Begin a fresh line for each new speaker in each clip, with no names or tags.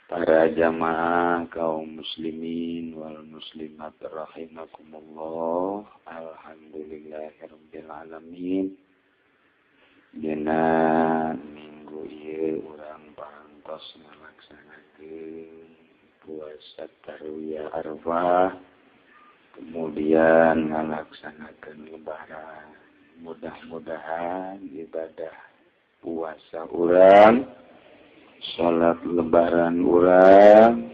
Para jamaah kaum muslimin wal muslimat rahimakumullah. Alhamdulillahirabbil alamin. Dina minggu ieu urang parantos ngalaksanakeun puasa tarwiyah arfah, kemudian ngalaksanakeun lebaran. Mudah-mudahan ibadah puasa urang, salat lebaran urang,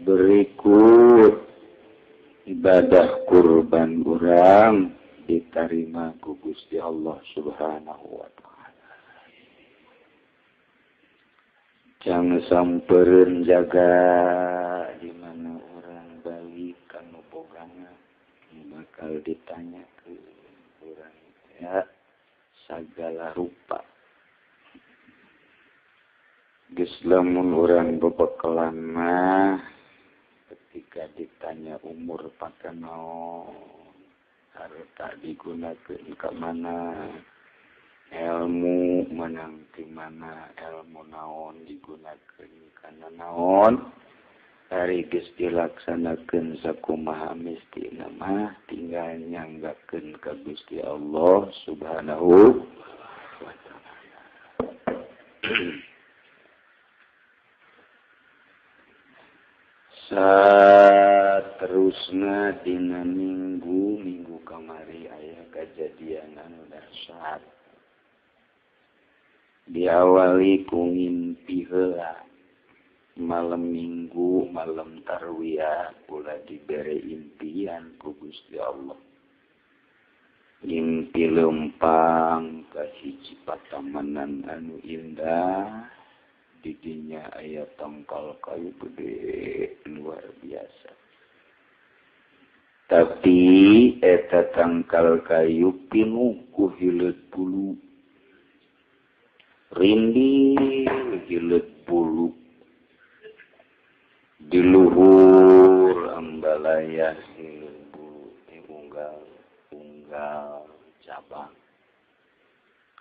berikut ibadah kurban urang diterima ku Gusti Allah Subhanahu wa taala. Jangan sampereun jaga di mana urang balik kanu bogana bakal ditanya ke urang ya sagala rupa. Geus lamun urang bebekalan mah ketika ditanya umur pakanaon, harta digunakeun ka mana, ilmu menang ti mana, ilmu naon digunakeun kana naon, ari geus dilaksanakeun sakumaha mestina mah tinggal nyanggakeun ka Gusti Allah Subhanahu wa taala. Saterusna dina minggu kamari aya kajadian anu dahsyat. Diawali ku ngimpi heula. Malam minggu, malam tarwiyah pula dibere impian ku Gusti Allah. Ngimpi lempang ka hiji patamanan anu indah. Didinya aya tangkal kayu gede luar biasa. Tapi eta tangkal kayu pinuh ku hileud bulu. Rinding hileud bulu. Di luhur ambalaya hileud bulu. Unggal cabang.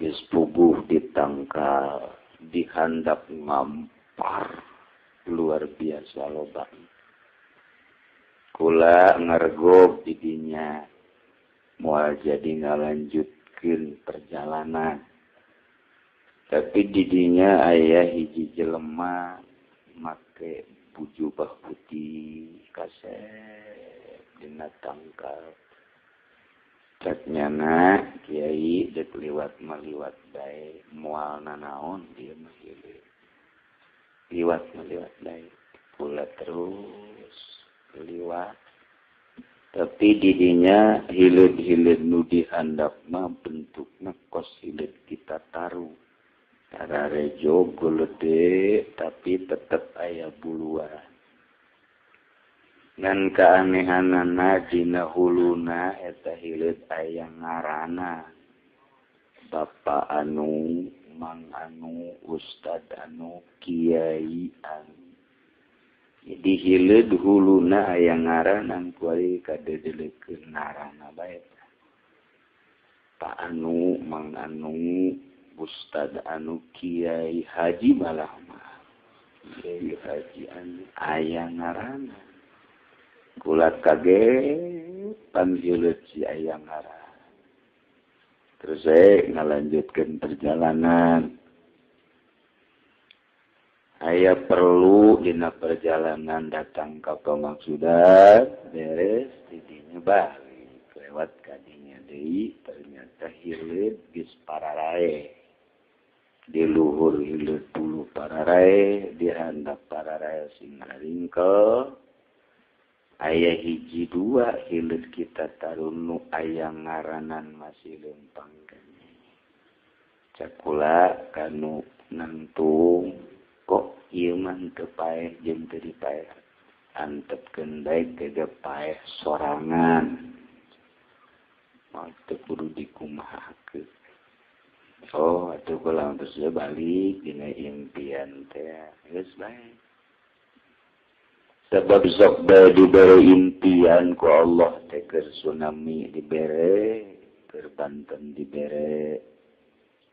Geus puguh ditangkal. Dihandap ngampar luar biasa loba. Kula ngargog didinya moal jadi ngalanjutkeun perjalanan. Tapi didinya aya hiji jelema make bujubah putih kaset dina tangkal. Catnyana kiai dek liwat maliwat bae moal nanaon dia mah liwat maliwat bae pula terus liwat. Tapi didinya hileud-hileud nu dihandap mah bentukna kos hileud kita taruh tararejo gede tapi tetep aya buluan. Dan keanehanana dina huluna eta hileud aya ngaranna Bapak anu, Mang anu, Ustad anu, Kiai anu. Jadi hileud huluna aya ngaranna kuari kadedelekeun ngaranna bae. Pak anu, Mang anu, Ustad anu, Kiai Haji malah mah. Kiai Haji anu aya ngaranna. Kula kaget panhileud si aya ngaran. Terus saya ngalanjutkeun perjalanan. Aya perlu dina perjalanan datang ka pamaksudan beres didinya balik lewat kadinya deui ternyata hileud geus pararae. Di luhur hileud bulu pararae, di handap pararae sing ngaringkel. Aya hiji dua hileud kita taruh nu aya ngaranan masih lempang kene. Cakula kanu nantung kok ieu mah teu paeh jeung teu dipaeh. Antepkeun bae teu paeh sorangan. Mah teu kudu dikumahakeun. Oh, atuh kula terus balik dina impian teh geus bae. Sebab sok bae dibere impian ku Allah teh keur tsunami dibere, keur Banten dibere,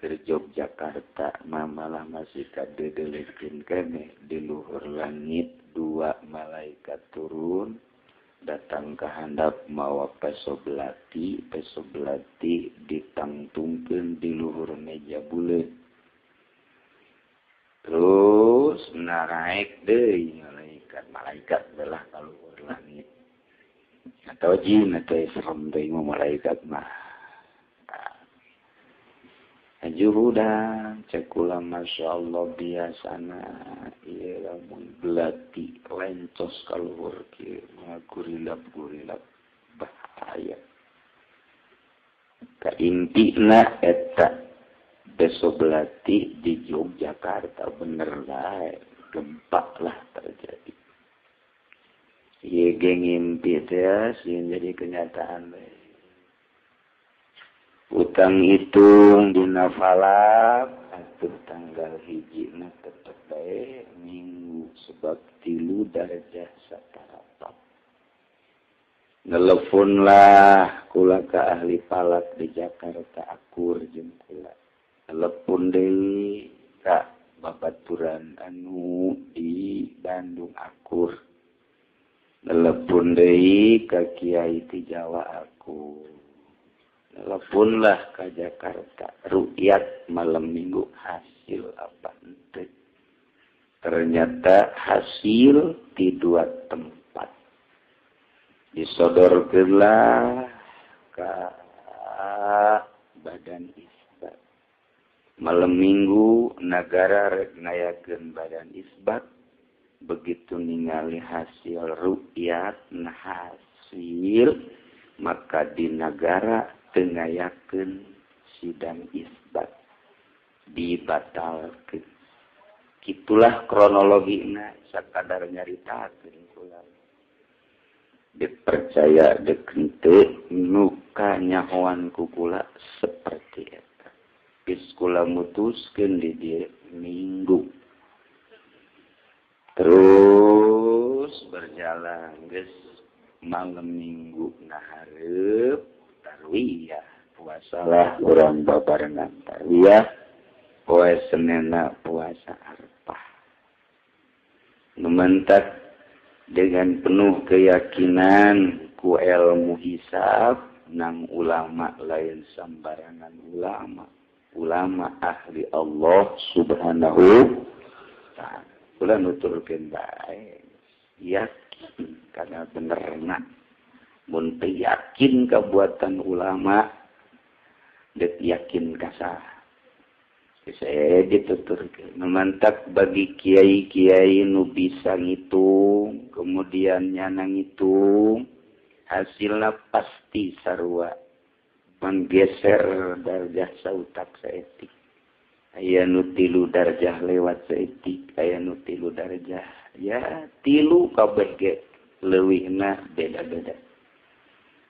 ke Yogyakarta malah masih kadedelekeun keneh di luhur langit 2 malaikat turun datang ke handap mawa peso belati ditangtungkeun di luhur meja buleut. Terus naik deui malaikat belah ka luhur langit. Atau jin atau serem deui malaikat mah. Ajuhudan cekula Masya Allah biasana iya lamun belati lencos kaluhur kieu gurilap bahaya. Ka intina eta beso belati di Yogyakarta bener lah gempa lah terjadi. Ieu ge ngimpi teh sieun jadi kenyataan we. Utang hitung dina falak atuh tanggal 1 na tetep bae minggu sebab 3 darajah satarapat. Nelpon lah kula ka ahli falak di Jakarta akur jeung kula. Telepon deui ka babaturan anu di Bandung akur. Telepon deui ka Kiai ti Jawa akur. Teleponlah ke Jakarta, rukyat malam minggu hasil apa ente. Ternyata hasil di 2 tempat. Disodorkanlah ke badan isbat. Malam minggu negara rek ngayakeun badan isbat. Begitu ningali hasil rukyat hasil maka di negara tengayakeun sidang isbat dibatalkeun. Kitulah kronologina sakadar nyaritakeun kula. Dipercaya deuk teu nu kanyahoan ku kula seperti eta. Geus kula mutuskeun di dieu minggu. Terus berjalan geus malam minggu ngahareup tarwiyah puasalah urang babarengan tarwiyah poe Senena puasa Arfah. Numentak dengan penuh keyakinan ku ilmu hisab nang ulama lain sambarangan ulama ahli Allah subhanahu ta'ala. Kula nuturkeun bae yakin karena benerna mun teu yakin kabuatan ulama dek yakin kasah. Saya dituturkeun memantak bagi kiai-kiai nu bisa ngitung kemudian nyana ngitung hasilna pasti sarua menggeser darjah sautak saetik. Aya nu 3 darjah lewat saetik, aya nu 3 darjah ya 3 kabeh ge leuwihna beda-beda.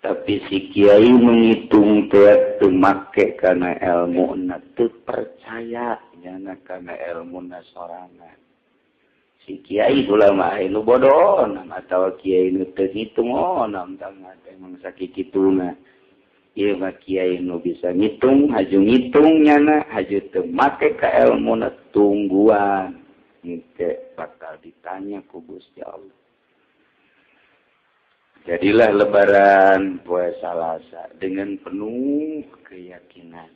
Tapi si kiai menghitung teu make kana ilmu na teu percaya nyana kana ilmu na sorangan. Si kiai ulama anu bodoh atawa kiai nu teu ngitung tang emang sakikituna. Ieu mah kiai nu bisa ngitung, haju ngitung nyana, haju teu make ka ilmu na tungguan. Engke bakal ditanya ku Gusti Allah. Jadilah lebaran poe Salasa dengan penuh keyakinan.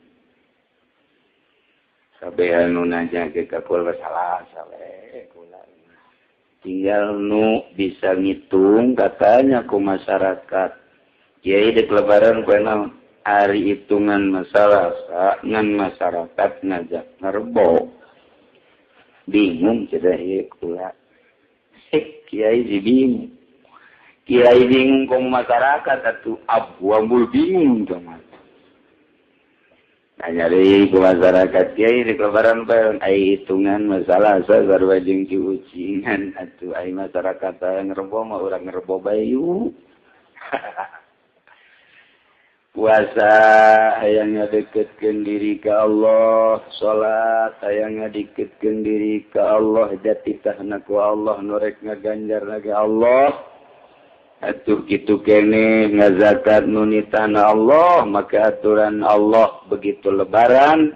Sabehan nu najakeun ka poe Salasa we kula. Tinggal nu bisa ngitung katanya ku masyarakat. Kiai dek lebaran poe naon? Hari hitungan Salasa ngan masyarakat ngajak ngerbo. Bingung cenah ieu kula. Kiai bingung. Kiai bingung kong masyarakat atuh abwabul bingung teman. Nanya deui ku masyarakat kiai di lebaran bae ai hitungan masalah sarua jeung diucingan atuh ai masyarakat ngerebo mah urang ngerebo bae yuk. Puasa hayang ngadeketkeun diri ka Allah, salat hayang ngadeketkeun diri ka Allah, jatitahna ku Allah nu rek ngaganjarna ke Allah. Atuh kitu kene ngazakat nunitana Allah maka aturan Allah begitu lebaran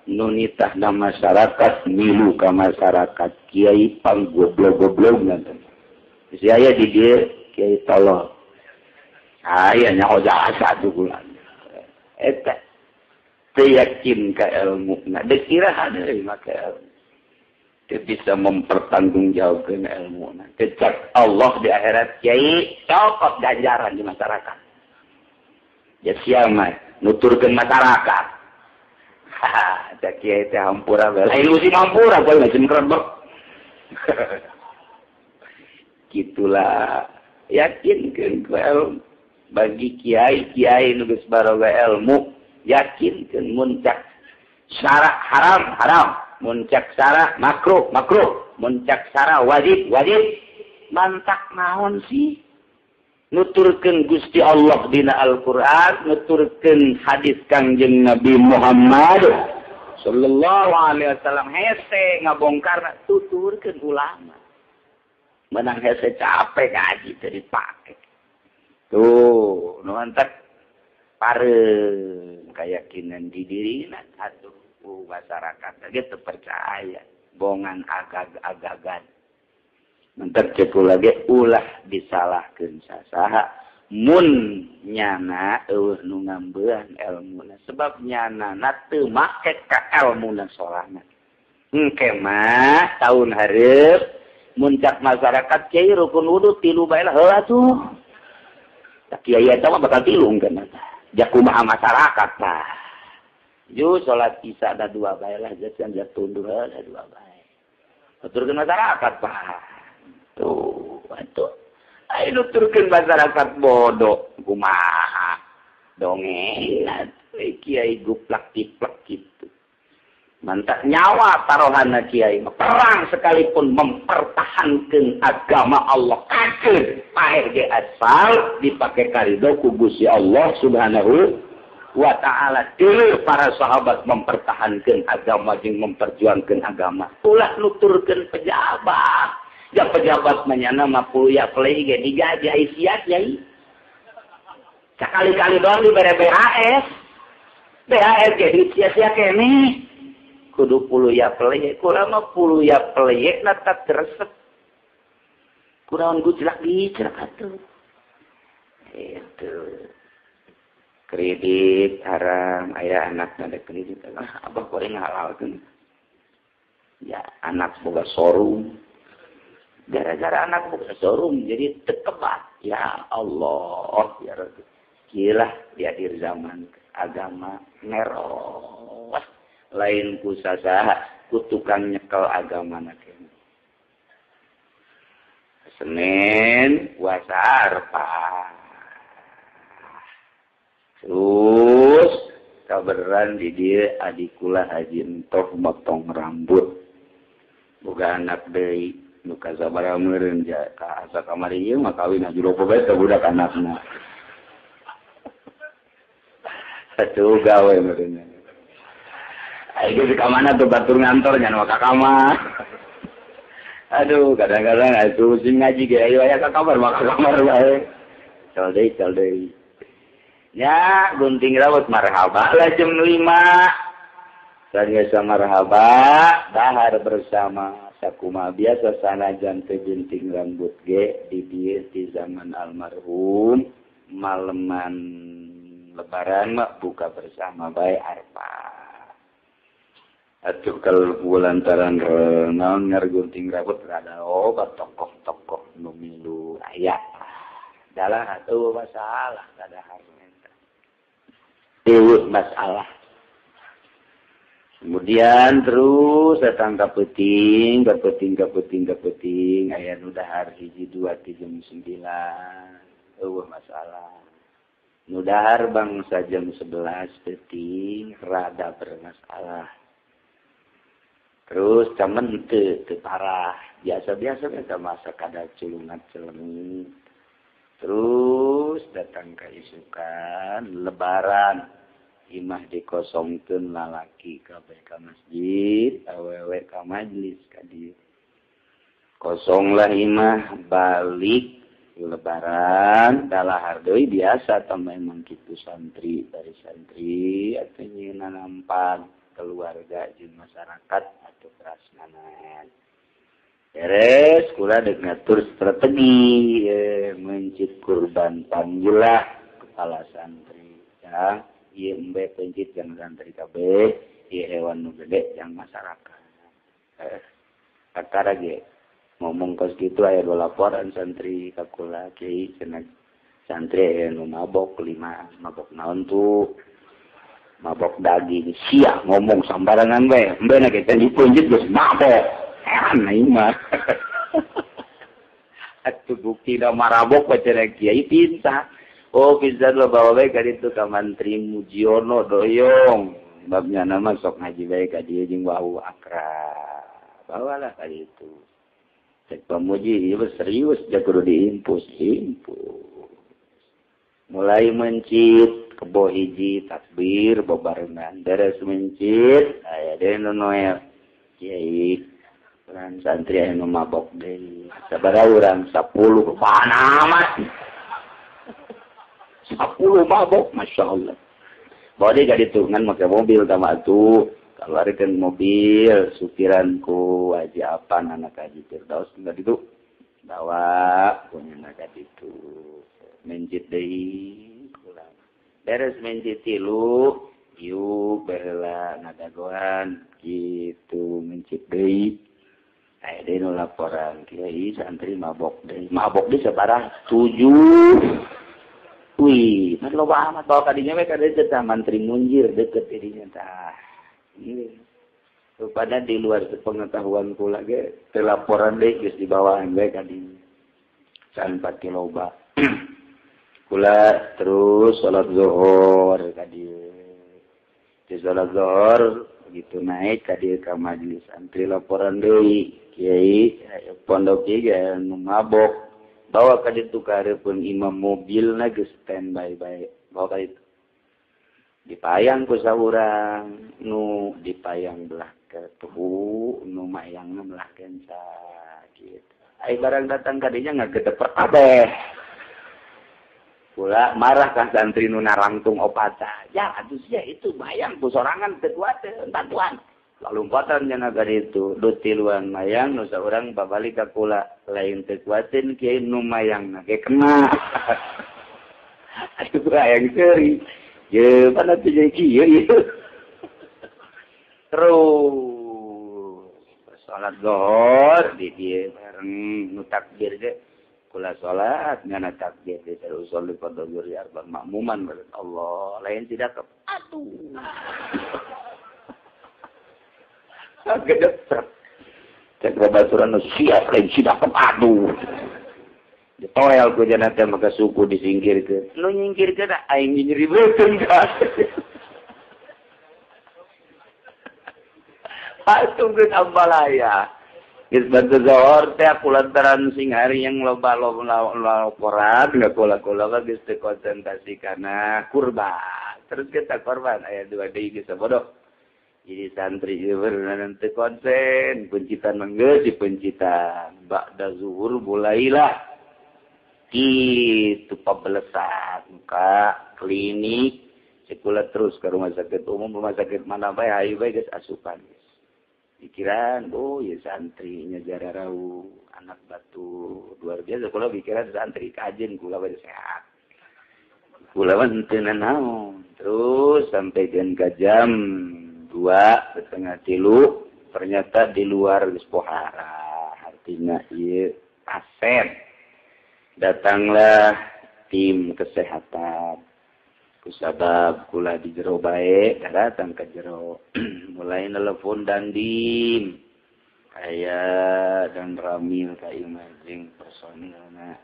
nunitah na masyarakat milu ka masyarakat kiai panggoblok-goblok nanti. Saya di dia kiai tolong. Ayahnya oja satu bulan. Eta yakin ka ilmu na dekirahan euy make ilmu. Dia bisa mempertanggungjawabkan ilmu na. Kecak Allah di akhirat kiai cokot ganjaran di masyarakat. Ya siapa nuturkeun masyarakat. Ha, tak kiai teh hampura bae. Lain usi hampura bae macam kerebek. Gitulah yakinkeun ku ilmu. Bagi kiai nu geus baroga ilmu, yakinkeun muncak syara haram, muncak syara makruh, muncak syara wajib. Mantak naon sih? Nuturkeun Gusti Allah dina Al-Qur'an, nuturkeun hadis Kangjeng Nabi Muhammad sallallahu alaihi wasallam hese ngabongkarna tuturkeun ulama. Menang hese capek ngaji teu dipake. Tuh, nu mantak pareung keyakinan di dirina atuh masyarakat ge teu percaya, bongan agag-agagan. Mentek cepu lagi ulah disalahkeun sasaha mun nyana eueuh nu ngambean elmuna sebab nyana teu make ka elmuna solahna engke mah taun hareup muncak masyarakat kiai rukun wudu 3 bae lah heula tuh tak kiai eta mah bakal 3 engkeun jak kumaha masyarakat tah ju salat isya da 2 bae lah jeung tunduh heula 2 bae aturkeun masyarakat Pak. Tuh, atuh. Ayo nuturkeun masyarakat bodoh, kumaha. Dongeng, kiai guplak tiplak gitu. Mantap nyawa taruhanna kiai, perang sekalipun mempertahankan agama Allah kageur paeh ge asal dipake karido ku Gusti Allah Subhanahu wa taala. Deui para sahabat mempertahankan agama jeung memperjuangkan agama. Ulah nuturkeun pejabat. Ya pejabat menyana mapulu ya play ge digaji aisiat yai. Sekali-kali doang dibere BHS. BHS ge sia-sia kene. Kudu pulu ya play, kurang mah pulu ya play na tak teresep. Kurang gujlak dicrak atuh. Itu. Kredit haram aya anak ada kredit. Abah goreng halalkeun. Ya anak boga showroom. Gara-gara anak buka showroom jadi terkebat. Ya Allah, ya Rabbi. Gila di akhir zaman agama neros. Lain ku sasaha, ku tukang nyekel agama nakena. Senin puasa Arafah. Terus kaberan di dia adikula Haji Entoh motong rambut. Boga anak deui. Nuka sabara meureun ka asa kamari ieu mah kawin ajuropo bae ka budak anakna. Atuh gawe meureun. Ayo di kamana tuh batur ngantor nya ka kamar. Aduh, kadang-kadang atuh sing ngaji ge ayo aya ka kamar mah ka kamar bae. Cel deui. Ya, gunting rambut marhaba lah jam 5. Sanggeus marhaba, dahar bersama sakuma biasa sanajan teu gunting rambut ge di dieu di zaman almarhum maleman lebaran mah buka bersama bae Arafah. Atuh kalau lantaran naon ngargunting rambut rada obat tokoh-tokoh nu milu aya. Dalah atuh masalah kadahar eta. Teu masalah. Kemudian terus datang kapeting, aya nu dahar 1, 2, 3, 9. Masalah. Nu dahar bangsa jam 11 peting rada bermasalah. Terus camen teu parah, biasa-biasa eta masa kada culungat-culungut. Terus datang ka isukan lebaran. Imah dikosongkeun lalaki kabeh ka masjid, awewe ka majlis ka dieu. Kosonglah imah balik lebaran, dalahar deui biasa tah memang kitu santri dari santri atuh nyieunna nampan. keluarga jeung masyarakat atau prasmanan. Beres kula deuk ngatur strategi mencit kurban panggillah kepala santri ya ieu embe pencit jeung santri kabeh ieu hewan nu gede yang masyarakat. Kakara ge ngomong kos gitu aya laporan santri ka kula kiai cenah santri anu mabok 5 mabok naon tuh mabok daging sia ngomong sambarangan we embe na kita dipunjit geus mabok heran ieu mah atuh bukti da marabok cenah kiai pinta pinta lo bawa bae ka ditu ka mantri Mujiono doyong babnya nama sok ngaji bae ka dieu jeung wau akrab bawalah ka ditu cek pamuji ieu serius ja kudu diimpus mulai mencit kebo hiji takbir bebarengan beres mencit aya deui nu noel kiai urang santri anu mabok deui sabaraha urang 10 panama 10 mabok masyaallah bawa deui ka ditu ngan make mobil ka atuh keluarkeun mobil supiranku Haji Apan anak Haji Firdaus ka ditu bawa punya ka ditu mencit deui kula beres mencit tilu yuk baheula ngadagoan kitu mencit deui aya deui nu laporan kiai santri mabok deui sabaraha 7 wih kan loba amat bawa ka dinya we ka dieu teh mantri munjir deukeut dinya tah ieu pada di luar pengetahuan kula ge teh laporan deui geus dibawaan we ka dinya can pati loba kula terus salat zuhur ka dieu. Di salat zuhur begitu naik ka dieu ka majelis santri laporan deui kiai pondok ieu anu mabok bawa ka ditu ka hareupeun imam mobilna geus standby bae bawa ka ditu dipayang ku saurang nu dipayang belah ketuhu nu mayangna belah kenca kitu ai barang datang ka dinya ngagedepet kabeh kula marah kan santri nu narangtung opata ya atuh sia itu bayang ku sorangan teu kuat bantuan lalu lompatan cenah ka ditu dut tiluan mayang nu saurang babalik ka kula lain teu kuatin kiai nu mayangna ge kena atuh bayang seuri ye pana teh jadi kieu terus salat zuhur di dieu bareng nu takbir ge kula salat ngana takbir di usul pada guri arba makmuman berkat Allah lain tidak ke aduh gedep cek babaturan siap lain tidak ke aduh ditoel ku jana teh maka suku disingkirkeun nu nyingkirkeun aing nyiribeukeun ka atuh geus ambalaya geus bantu zuhur teh kulantaran sing hari yang loba laporan enggak kula geus teu konsentrasi kana kurban terus kita korban aya 2 deui geus bodoh jadi santri ieu beunang teu konsen pencitan manggeus dipencitan ba'da zuhur mulailah itu pabelesan ka klinik sekula terus ke rumah sakit umum rumah sakit mana bae hayu bae geus asupan pikiran ya santri nyajara rau anak batu luar biasa kula pikiran santri kajen kula bae sehat kula mah teu naon terus sampai ke jam 2:30 ternyata di luar geus pohara artinya ieu pasien datanglah tim kesehatan kusabab kula di jero bae datang ke jero mulai nelpon dandim aya dan ramil ka imaging personilna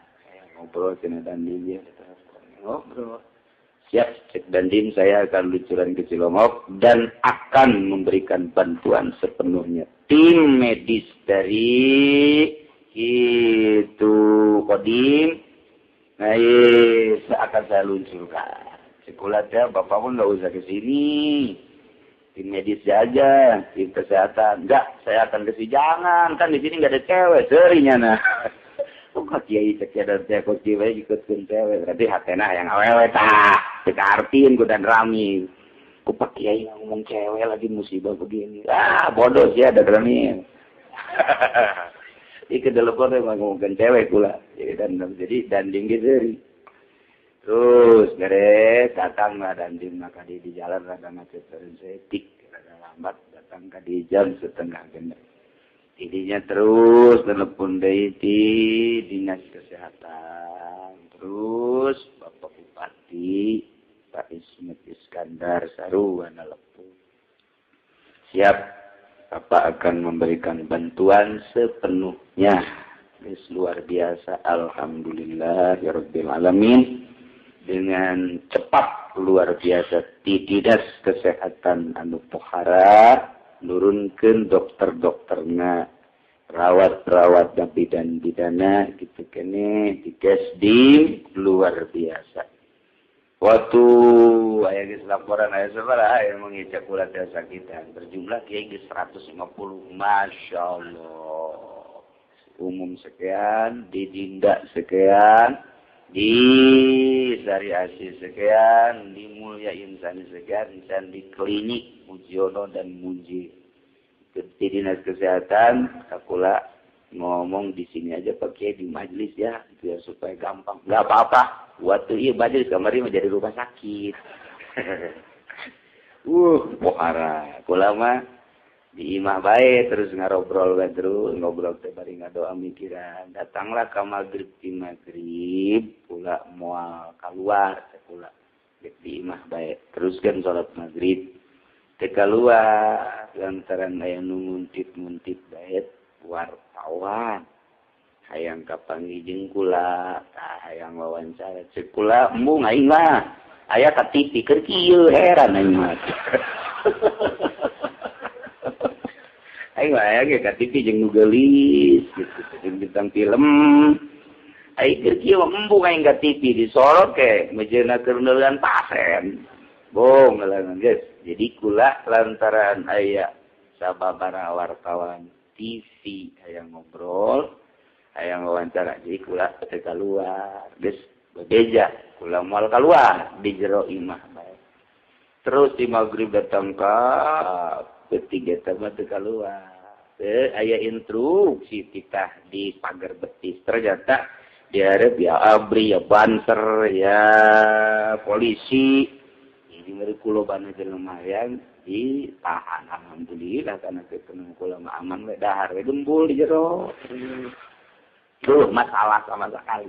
ngobrol cenah dandim ya ngobrol siap cek dandim saya akan lucuran ke Cilongok dan akan memberikan bantuan sepenuhnya tim medis dari itu Kodim akan saya luncurkan sekulatnya bapak pun nggak usah ke sini tim medis aja tim kesehatan enggak saya akan ke sini jangan kan di sini nggak ada cewek serinya nah kok kiai cek ada kok cewek ikut cewek berarti hatena yang awewe tah kita artiin ku dan rami Kok Pak Kiai ngomong cewek lagi musibah begini. Ah, bodoh sih ada berani. Di kedelepon ngomongkan cewek pula. Jadi danding gitu. Terus beres datanglah danding maka di jalan rada macet setik rada lambat datang ke di jam setengah genep. Tidinya terus telepon dari dinas kesehatan. Terus Bapak Bupati Pak Ismet Iskandar Saruwana Lepu. Siap, Bapak akan memberikan bantuan sepenuhnya. Luar biasa, alhamdulillahirabbil alamin. Dengan cepat luar biasa di dinas kesehatan anu pohara nurunkeun dokter-dokterna rawat-rawat bidan-bidana gitu kene di Kesdim luar biasa. Waktu aya geus laporan aya sabaraha aya mengicak ulah sakitan berjumlah kiai geus 150. Masyaallah. Umum sekian, di Dinda sekian, di Sari Asih sekian, di Mulia Insani sekian, dan di klinik Mujiono dan Munji. Di dinas kesehatan, kakula ngomong di sini aja pakai di majelis ya, biar supaya gampang. Nggak apa-apa, waktu iya majelis kemarin menjadi rumah sakit. Pohara, kula mah di imah baik terus ngarobrol terus ngobrol teh bari ngadoa mikiran. Datanglah ka maghrib di maghrib, kula moal keluar, kula di imah baik teruskan salat maghrib. Teh keluar lantaran aya nu nguntit-nguntit bae wartawan. Hayang kapanggih kula, hayang wawancara cek kula embung aing mah. Aya ka TV keur kieu heran aing mah. Aing mah aya ge ka TV jeung nu geulis gitu, jeung bintang film. Aing keur kieu embung aing ka TV disorot ke mejeuna keur neuleun pasen. Bong ngalangan geus. Jadi kula lantaran aya sababaraha wartawan TV hayang ngobrol, hayang wawancara. Jadi kula teh keluar, geus bebeja. Kula moal keluar di jero imah bae. Terus di maghrib datang ka ketiga teman teh keluar. Aya instruksi titah di pagar betis. Ternyata diharap ya abri, ya banser, ya polisi. Jadi ngeri kulo bana jelema yang ditahan. Alhamdulillah karena ketemu kulo aman we dahar we gembul di jero. Tuh masalah sama sekali.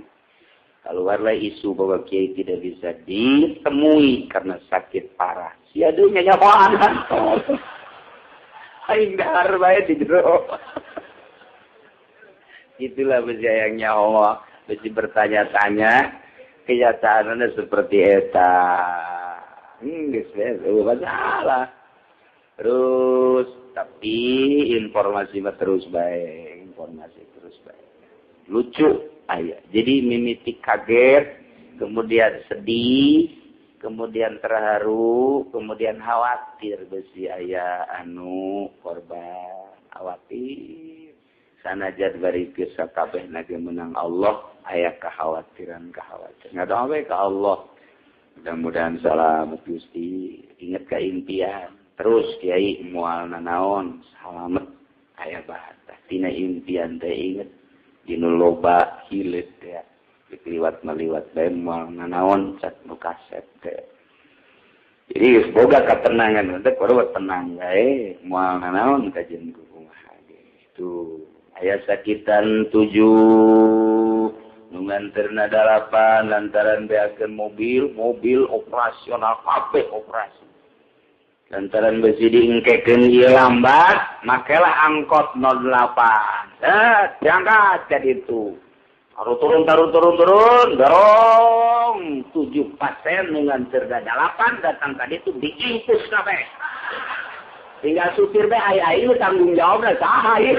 Keluarlah isu bahwa kiai tidak bisa ditemui karena sakit parah. Si aduhnya nyapaan. Aing dahar bae di jero. Itulah yang Allah mesti bertanya-tanya kenyataannya seperti eta. Geus masalah. Terus tapi informasi mah terus baik, lucu aya. Jadi mimiti kaget, kemudian sedih, kemudian terharu, kemudian khawatir besi aya anu korban khawatir. Sanajan bari geus sakabehna ge menang Allah, aya kekhawatiran. Ngadoa we ka Allah. Mudah-mudahan selamat Gusti, ingat ke impian. Terus kiai moal nanaon salamet aya bahatah. Tina impian teh inget dinu loba hileut ya. Diliwat maliwat bae moal nanaon cat nu kaset teh. Jadi boga ketenangan teh kudu tenang bae moal nanaon kajen kumaha gitu. Aya sakitan 7 nganterna 8 lantaran beakeun mobil operasional kabeh operasi. Lantaran besi diengkekeun ieu lambat, makelah angkot 08. Diangkat jadi itu. Turun, dorong 7 pasien nganterna 8 datang ka ditu diingkus kabeh. Tinggal supir teh ai tanggung jawabna saha ieu.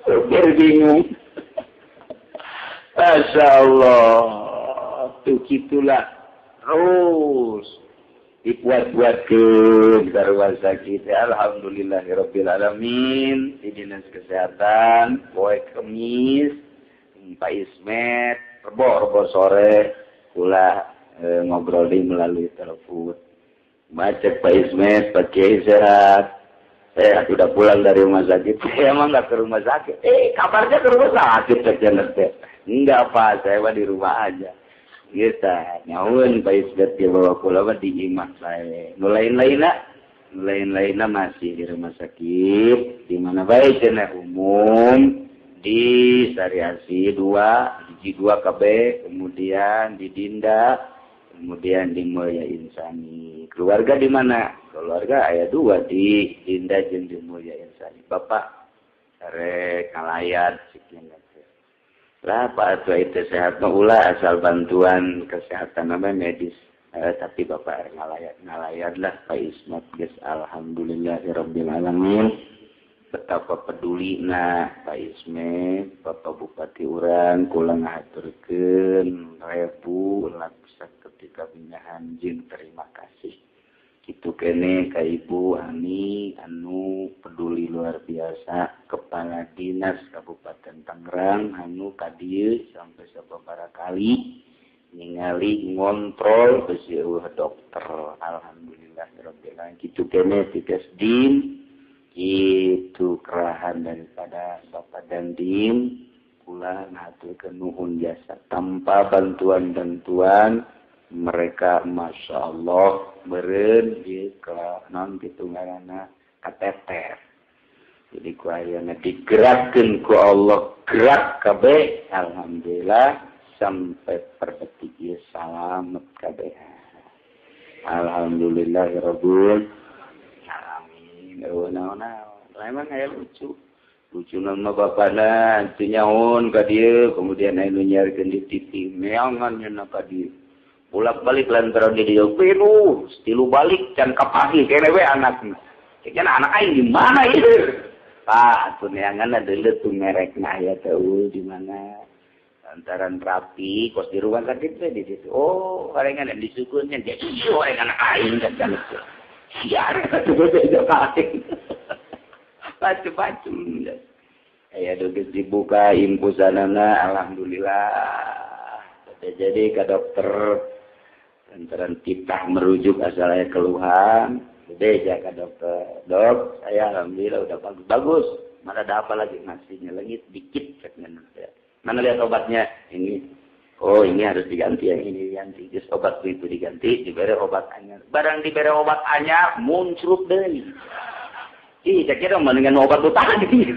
Supir bingung. Masya Allah. Tuh gitulah. Terus. Dibuat-buatkan. Darwa sakit. Alhamdulillahirabbil alamin. Di dinas kesehatan. Poe Kemis. Pak Ismet. Rebo sore. Kula ngobrol melalui telepon. Baca Pak Ismet, Pak Kiai sehat. Saya sudah pulang dari rumah sakit. Saya emang nggak ke rumah sakit. Kabarnya ke rumah sakit saja nanti. Enggak Pak, saya di rumah aja. Gitu. Nyawun Pak Ismet dia bawa pulang di imah saya. Lain-lainnya masih di rumah sakit. Di mana baik jenis umum. Di Sariasi 2, di 2 KB, kemudian di Dinda, kemudian di Mulya Insani. Keluarga di mana? Keluarga ayah 2 di Dinda jeung di Mulya Insani. Bapak rek ngalayat sekian lah Pak Atua itu sehat ulah asal bantuan kesehatan medis. Tapi Bapak ngalayat lah Pak Ismat geus alhamdulillahirabbil alamin. Betapa peduli Pak Ismet, Bapak Bupati urang kula ngaturkeun 1000 laksa ketika pindahan jeung terima kasih. Kitu kene ka Ibu Ani anu peduli luar biasa, Kepala Dinas Kabupaten Tangerang anu ka dieu sampai sababaraha kali ningali ngontrol beueuh dokter. Alhamdulillahirabbil alamin. Kitu kene tigas din itu kerahan daripada Bapak Dandim kula ngaturkeun nuhun jasa. Tanpa bantuan-bantuan mereka Masya Allah beren di non gitu ngaranna kateter. Jadi ku ayeuna digerakkeun ku Allah gerak kabeh alhamdulillah sampai per detik ieu salamet kabeh. Alhamdulillahirabbil alamin. Emang aya lucu nama bapana teu nyaon ka dieu kemudian anu nyiarkeun di TV meangan nya ka dieu. Bolak-balik lantaran di dieu pilu, tilu balik can kapagi kene we anakna. Cenah anak aing di mana ieu? Pak, atuh neangan deuleu tuh merekna aya teu di mana. Lantaran rapi, kos di rumah sakit teh di situ. Oh, karengan disukeunnya dia ieu orang anak aing kan kan. Siar atuh beda kating. Macem-macem. Aya geus dibuka impusanana alhamdulillah. Jadi ke dokter lantaran titah merujuk asal aya keluhan, gede aja ke dokter. Dok, saya alhamdulillah udah bagus. Mana ada apa lagi nasinya langit dikit katanya. Mana lihat obatnya? Ini. Oh, ini harus diganti yang ini diganti. Just obat itu diganti, diberi obat anyar. Barang diberi obat anyar muncul deui. Saya kira mendingan obat tadi.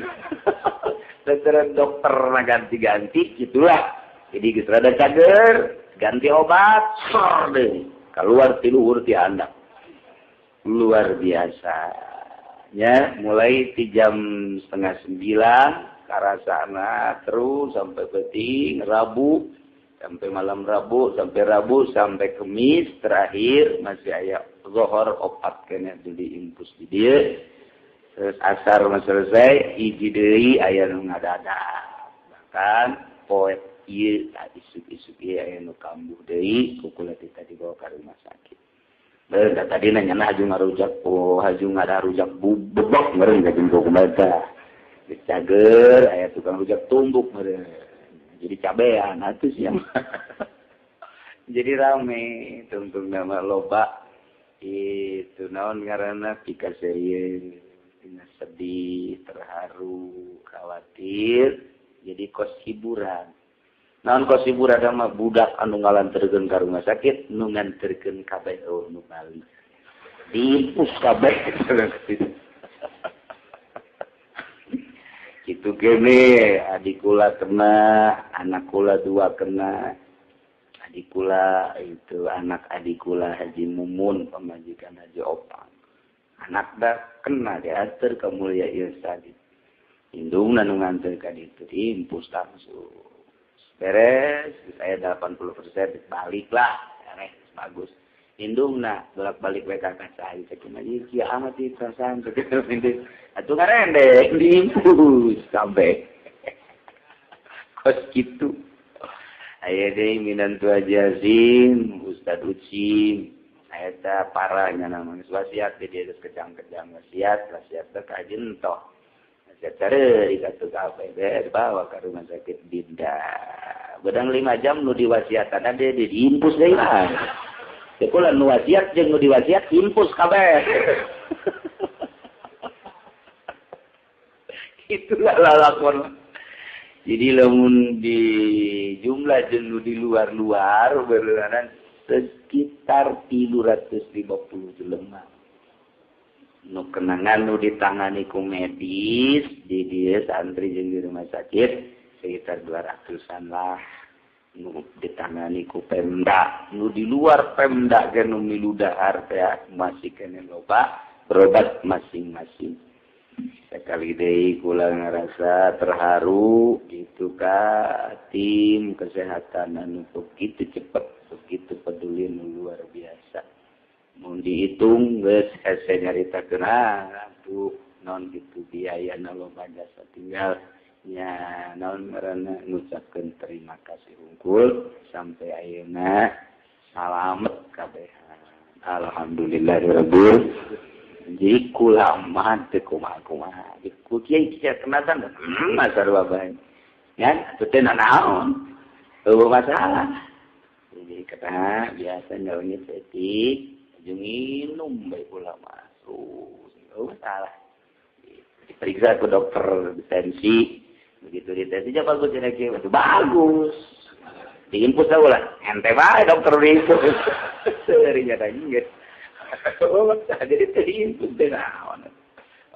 Lantaran dokter ganti-ganti gitulah. Jadi geus rada cager, ganti obat, sor deh. Keluar ti luhur ti handap. Luar biasa. Ya, mulai ti jam 8:30 karasana terus sampai penting Rabu sampai malam Rabu sampai Kamis terakhir masih aya zuhur opat kena di impus di dia. Terus asar selesai hiji deui aya nu ngadadak. Bahkan poet ieu isuk-isuk ieu aya nu kambuh deui kukula tadi dibawa ka rumah sakit. Beul tadi nanya haju ngarujak haju ngadarujak bubuk meureun ka jeung kumaha. Dicager aya tukang rujak tumbuk meureun. Jadi cabean atuh siang. Jadi rame tungtung nama loba itu naon ngaranna pikaserie sedih, terharu, khawatir, jadi kos hiburan. Naon kos hiburan mah budak anu ngalanterkeun ka rumah sakit, nu nganterkeun kabeh nu bali. Diimpus kabeh. Kitu kene adik kula kena, anak kula 2 kena. Adik kula itu anak adik kula Haji Mumun pamajikan Haji Opang. Anak dah kena diatur ke Mulya Irsadi. Indungna nu nganter ka ditu diimpus langsung. Beres, saya 80% baliklah. Beres, bagus. Indungna bolak-balik we ka kacai sakieu ieu kieu amat ieu perasaan sakieu ini. Atuh ngarendek diimpus sampai. Kos kitu. Aya deui minantu Haji Azim, Ustaz Ucim. Eta parahnya namanya wasiat dia geus kejang-kejang wasiat teh ka jentoh. Wasiat tare dikatu ka bawa ka rumah sakit Dinda. Bedang 5 jam nu diwasiatan ada diimpus deui lah. Teu kula nu wasiat jeung nu diwasiat impus kabeh. Itulah lalakon. Jadi lamun di jumlah jeung nu di luar-luar beureunan sekitar 350 jelema. Nu kenangan nu ditangani ku medis di dieu santri jeung di rumah sakit sekitar 200-an lah. Nu ditangani ku Pemda, nu di luar Pemda ge nu milu dahar teh masih kene loba berobat masing-masing. Sekali deui kula ngarasa terharu gitu ka tim kesehatan anu begitu cepat, begitu peduli nu luar biasa. Mun dihitung geus hese nyaritakeun tuh non gitu biayana loba jasa tinggal nya naon ngaranna ngucapkeun terima kasih unggul sampai ayeuna salamet kabehan. Alhamdulillahirabbil jadi kula mah teu kumaha-kumaha. Ku kieu kenatan masar babay. Ya, teu teh naon. Teu masalah. Jadi kata biasa nyaunya setik, jeung minum bae kula masuk. Teu masalah. Diperiksa ke dokter tensi. Begitu ditetes aja bagus jenenge itu bagus. Diimpus lah. Ente bae dokter diimpus. Serinya tadi. Jadi diimpus teh naon.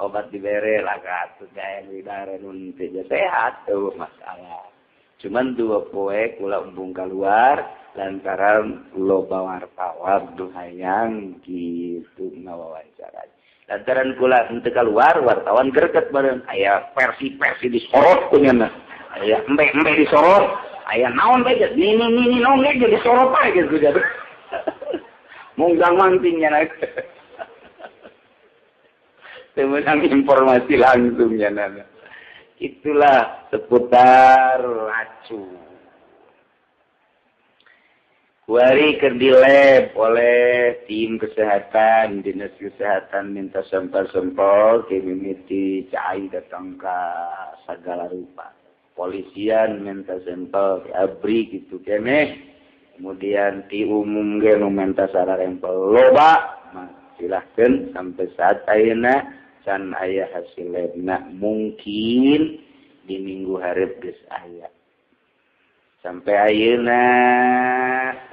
Obat dibere lah katuh gaya lidare nun teh sehat tuh masalah. Cuman 2 poe kula embung keluar lantaran loba wartawan duh hayang kitu ngawawancara. Lantaran kula henteu keluar wartawan greget bareng aya versi-versi disorot punyana. Aya embe-embe disorot, aya naon bae nini naon ge disorot bae gitu jadi. Munggang mantingnya naik. Temenang informasi langsung ya nana. Itulah seputar racun. Kuari di lab oleh tim kesehatan, dinas kesehatan minta sampel-sampel, community cai datang ke segala rupa. Polisian minta sampel, abri gitu kene. Kemudian ti umum ge nu minta sararempel loba, silahkan sampai saat ayeuna can aya hasilna mungkin di minggu hareup geus aya. Sampai ayeuna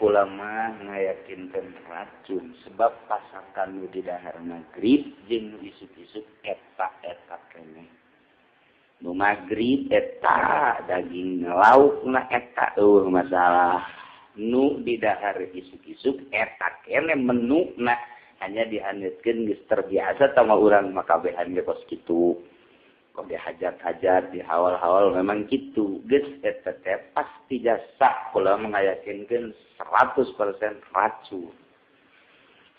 ulama ngayakinkeun racun sebab pasakan nu di dahar magrib jeung isuk-isuk eta keneh. Nu magrib eta daging laukna eta masalah. Nu di dahar isuk-isuk eta keneh menuna hanya dihaneutkeun geus terbiasa sama urang makabehan ge kos kitu. Kok dihajat-hajat, dihawal-hawal memang gitu. Geus eta teh pasti jasa kula mengayakinkeun 100% racun.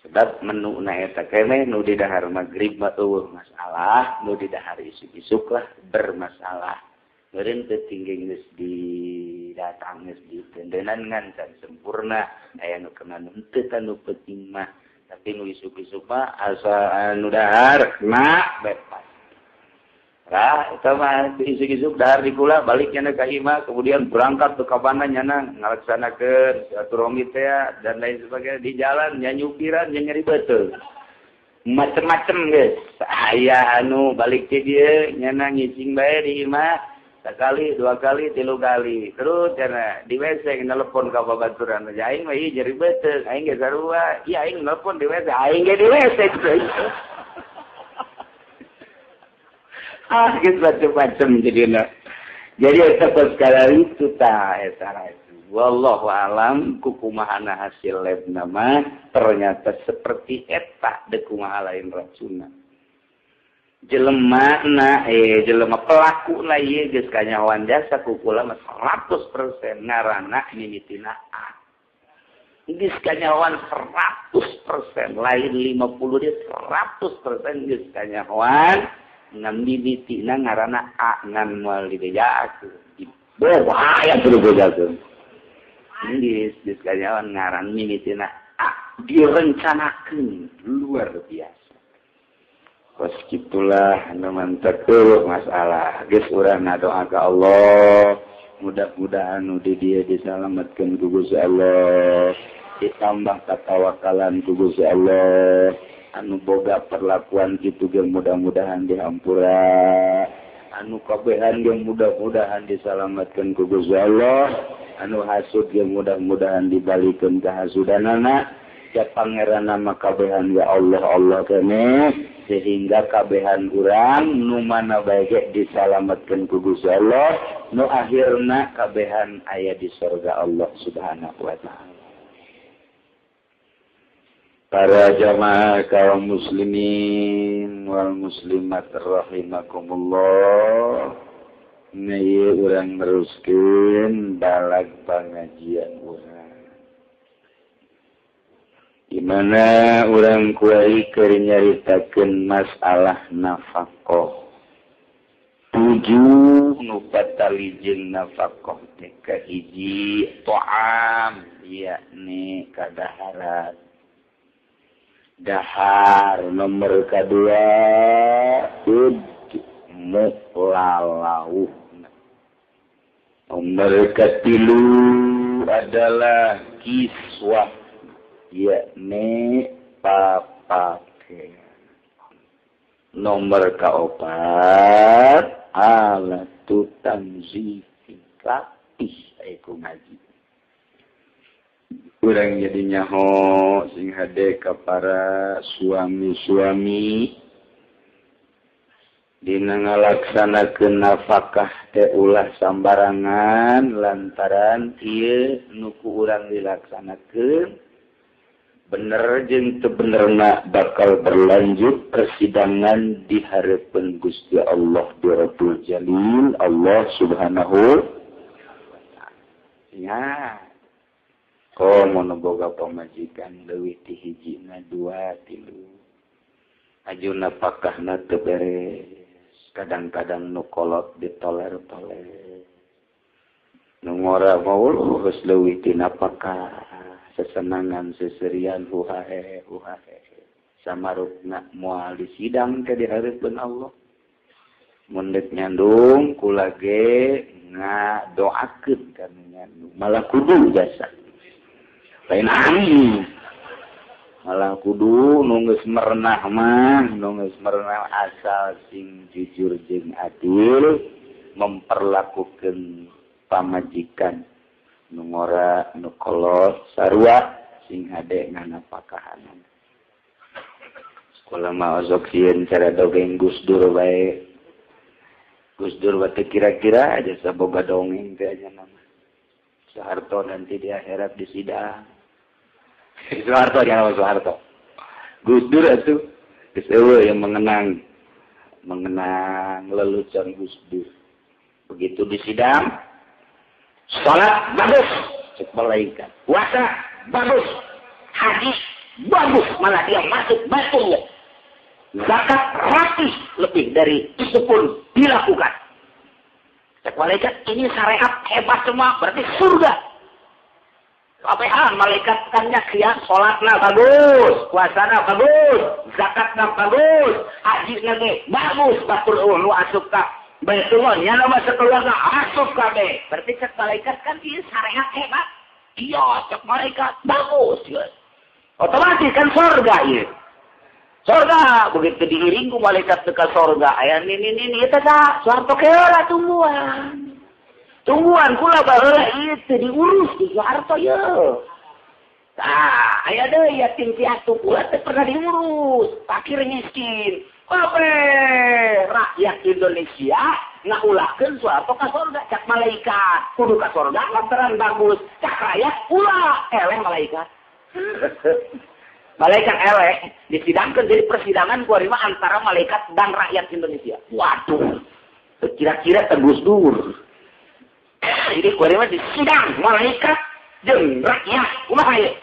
Sebab menuna eta keneh nu di dahar magrib mah eueuh masalah, nu di dahar isuk-isuk lah bermasalah. Meureun teu tinggi geus didatang geus ditendenan ngan can sempurna aya nu kena nu teu tanu penting mah. Tapi nu isuk-isuk mah asa nu dahar kena bebas. Lah, eta mah isuk-isuk dahar di kula balik nya ka imah kemudian berangkat ke kabana nyana ngalaksanakeun silaturahmi teh dan lain sebagainya di jalan nya nyupiran nya nyeri beuteung. Macem-macem geus. Aya anu balik ke dieu nyana ngicing bae di imah sekali, 2 kali, 3 kali. Terus cenah di WC nelpon ka babaturan aja aing mah ieu nyeri beuteung, aing ge sarua. Iya aing nelpon di WC, aing ge di WC. Gitu macam-macam jadinya. Jadi eta perkara itu tah eta itu. Wallahu alam kukumahana hasil lab nama ternyata seperti eta deuk kumaha lain racunna. Jelema pelakuna ieu geus kanyawan jasa ku kula mah 100% ngaranna mimitina A. Geus kanyawan 100%, lain 50 dia 100% geus kanyawan. Ngan bibitina ngaranna A ngan moal dibejakeun. Bahaya tuh bejakeun. Ini diskanyawan ngaran mimitina A direncanakeun luar biasa. Kos kitulah anu mantep masalah. Geus urang ngadoa ka Allah Mudah-mudahan di dia diselamatkan ku Gusti Allah. Ditambah katawakalan ku Gusti Allah. Anu boga perlakuan kitu ge mudah-mudahan dihampura. Anu kabehan ge mudah-mudahan diselamatkan ku Gusti Allah. Anu hasud ge mudah-mudahan dibalikeun ka hasudanana. Ya pangeran nama kabehan ya Allah kene sehingga kabehan urang nu mana bae diselamatkeun ku Gusti Allah nu akhirna kabehan aya di surga Allah Subhanahu wa taala. Para jamaah kaum muslimin wal muslimat rahimakumullah. Naya urang neruskeun balag pangajian urang. Di mana orang kuari keur nyaritakeun masalah nafaqah. 7 nu patali jeung nafaqah teh kahiji ta'am yakni kadaharan. Dahar nomor kedua muqlalau. Nomor ketilu adalah kiswah yakni papake. Nomor kaopat alatu tanzifika aku ngaji. Urang jadi nyaho sing hade ka para suami-suami dina ngalaksanakeun nafkah teh ulah sambarangan lantaran ieu nu ku urang dilaksanakeun bener jeung teu benerna bakal berlanjut persidangan di hareupeun Gusti Allah di Rabbul Jalil Allah Subhanahu wa taala. Ya. Mun boga pamajikan leuwih ti hijina 2 3. Ajuna pakahna teu beres. Kadang-kadang nu kolot ditoler-toler. Nu ngora maul geus leuwih tina pakah. Sesenangan seserian huhahe samarupna moal disidang ke di hareupeun Allah mun deuk nyandung kula ge ngadoakeun kana nyandung malah kudu jasa lain ani malah kudu nu geus merenah mah nu geus merenah asal sing jujur jeung adil memperlakukeun pamajikan nu ngora nu kolot sarua sing hade ngana pakahanan. Sekolah mah ozok sieun cara dongeng Gus Dur bae. Gus Dur teh kira-kira aja saboga dongeng teh aja nama. Soeharto nanti di akhirat disidang. Soeharto jangan Soeharto. Gus Dur atuh geus eueuh yang mengenang lelucon Gus Dur. Begitu disidang salat bagus, cek malaikat. Puasa bagus, haji bagus, malah dia masuk batul. Zakat rapih, lebih dari itu pun dilakukan. Cek malaikat, ini syariat hebat semua, berarti surga. Apaan malaikat kannya kia, salatna bagus, puasana bagus, zakatna bagus, hajina ge bagus, batul lu asupka. Baitullah nya nama sekeluarga asup kabeh. Berarti cek malaikat kan ieu syariat hebat. Iya, cek malaikat bagus ya. Otomatis kan surga ieu. Surga begitu diiring ku malaikat teu ka surga aya nini eta tah Soeharto keula tungguan. Tungguan kula baheula ieu teu diurus di Soeharto yeuh. Tah, aya deui yatim piatu kula teu pernah diurus, fakir miskin. Rakyat Indonesia ngaulahkeun Soeharto ka surga cak malaikat kudu ka surga lantaran bagus cak rakyat ulah eleh malaikat. Malaikat eleh disidangkeun jadi persidangan kuari mah antara malaikat dan rakyat Indonesia. Waduh, kira-kira tegus dur. Jadi kuari mah disidang malaikat jeung rakyat kumaha ieu?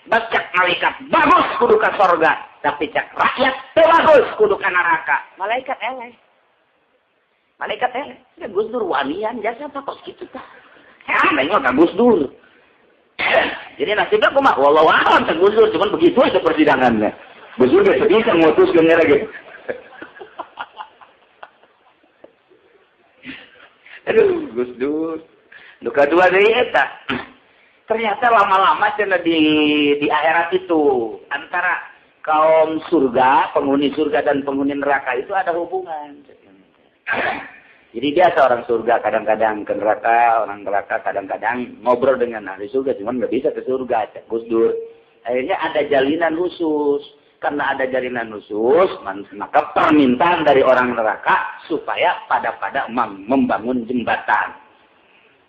Cak malaikat bagus kudu ka surga. Tapi cak rakyat teu bagus kudu ka neraka. Malaikat eleh. Ya Gus Dur wanian jasa apa kok kitu tah. Aing mah ka Gus Dur. Jadi nasibna kumaha? Wallahu a'lam ka Gus Dur, cuman begitu aja persidangannya. Gus Dur geus bisa ngutuskeun lagi. Aduh, Gus Dur. Nu kadua deui eta. Ternyata lama-lama cenah di akhirat itu antara kaum surga, penghuni surga dan penghuni neraka itu ada hubungan. Jadi dia seorang surga kadang-kadang ke neraka, orang neraka kadang-kadang ngobrol dengan ahli surga, cuman nggak bisa ke surga, Gus Dur. Akhirnya ada jalinan khusus. Karena ada jalinan khusus, maka permintaan dari orang neraka supaya pada membangun jembatan.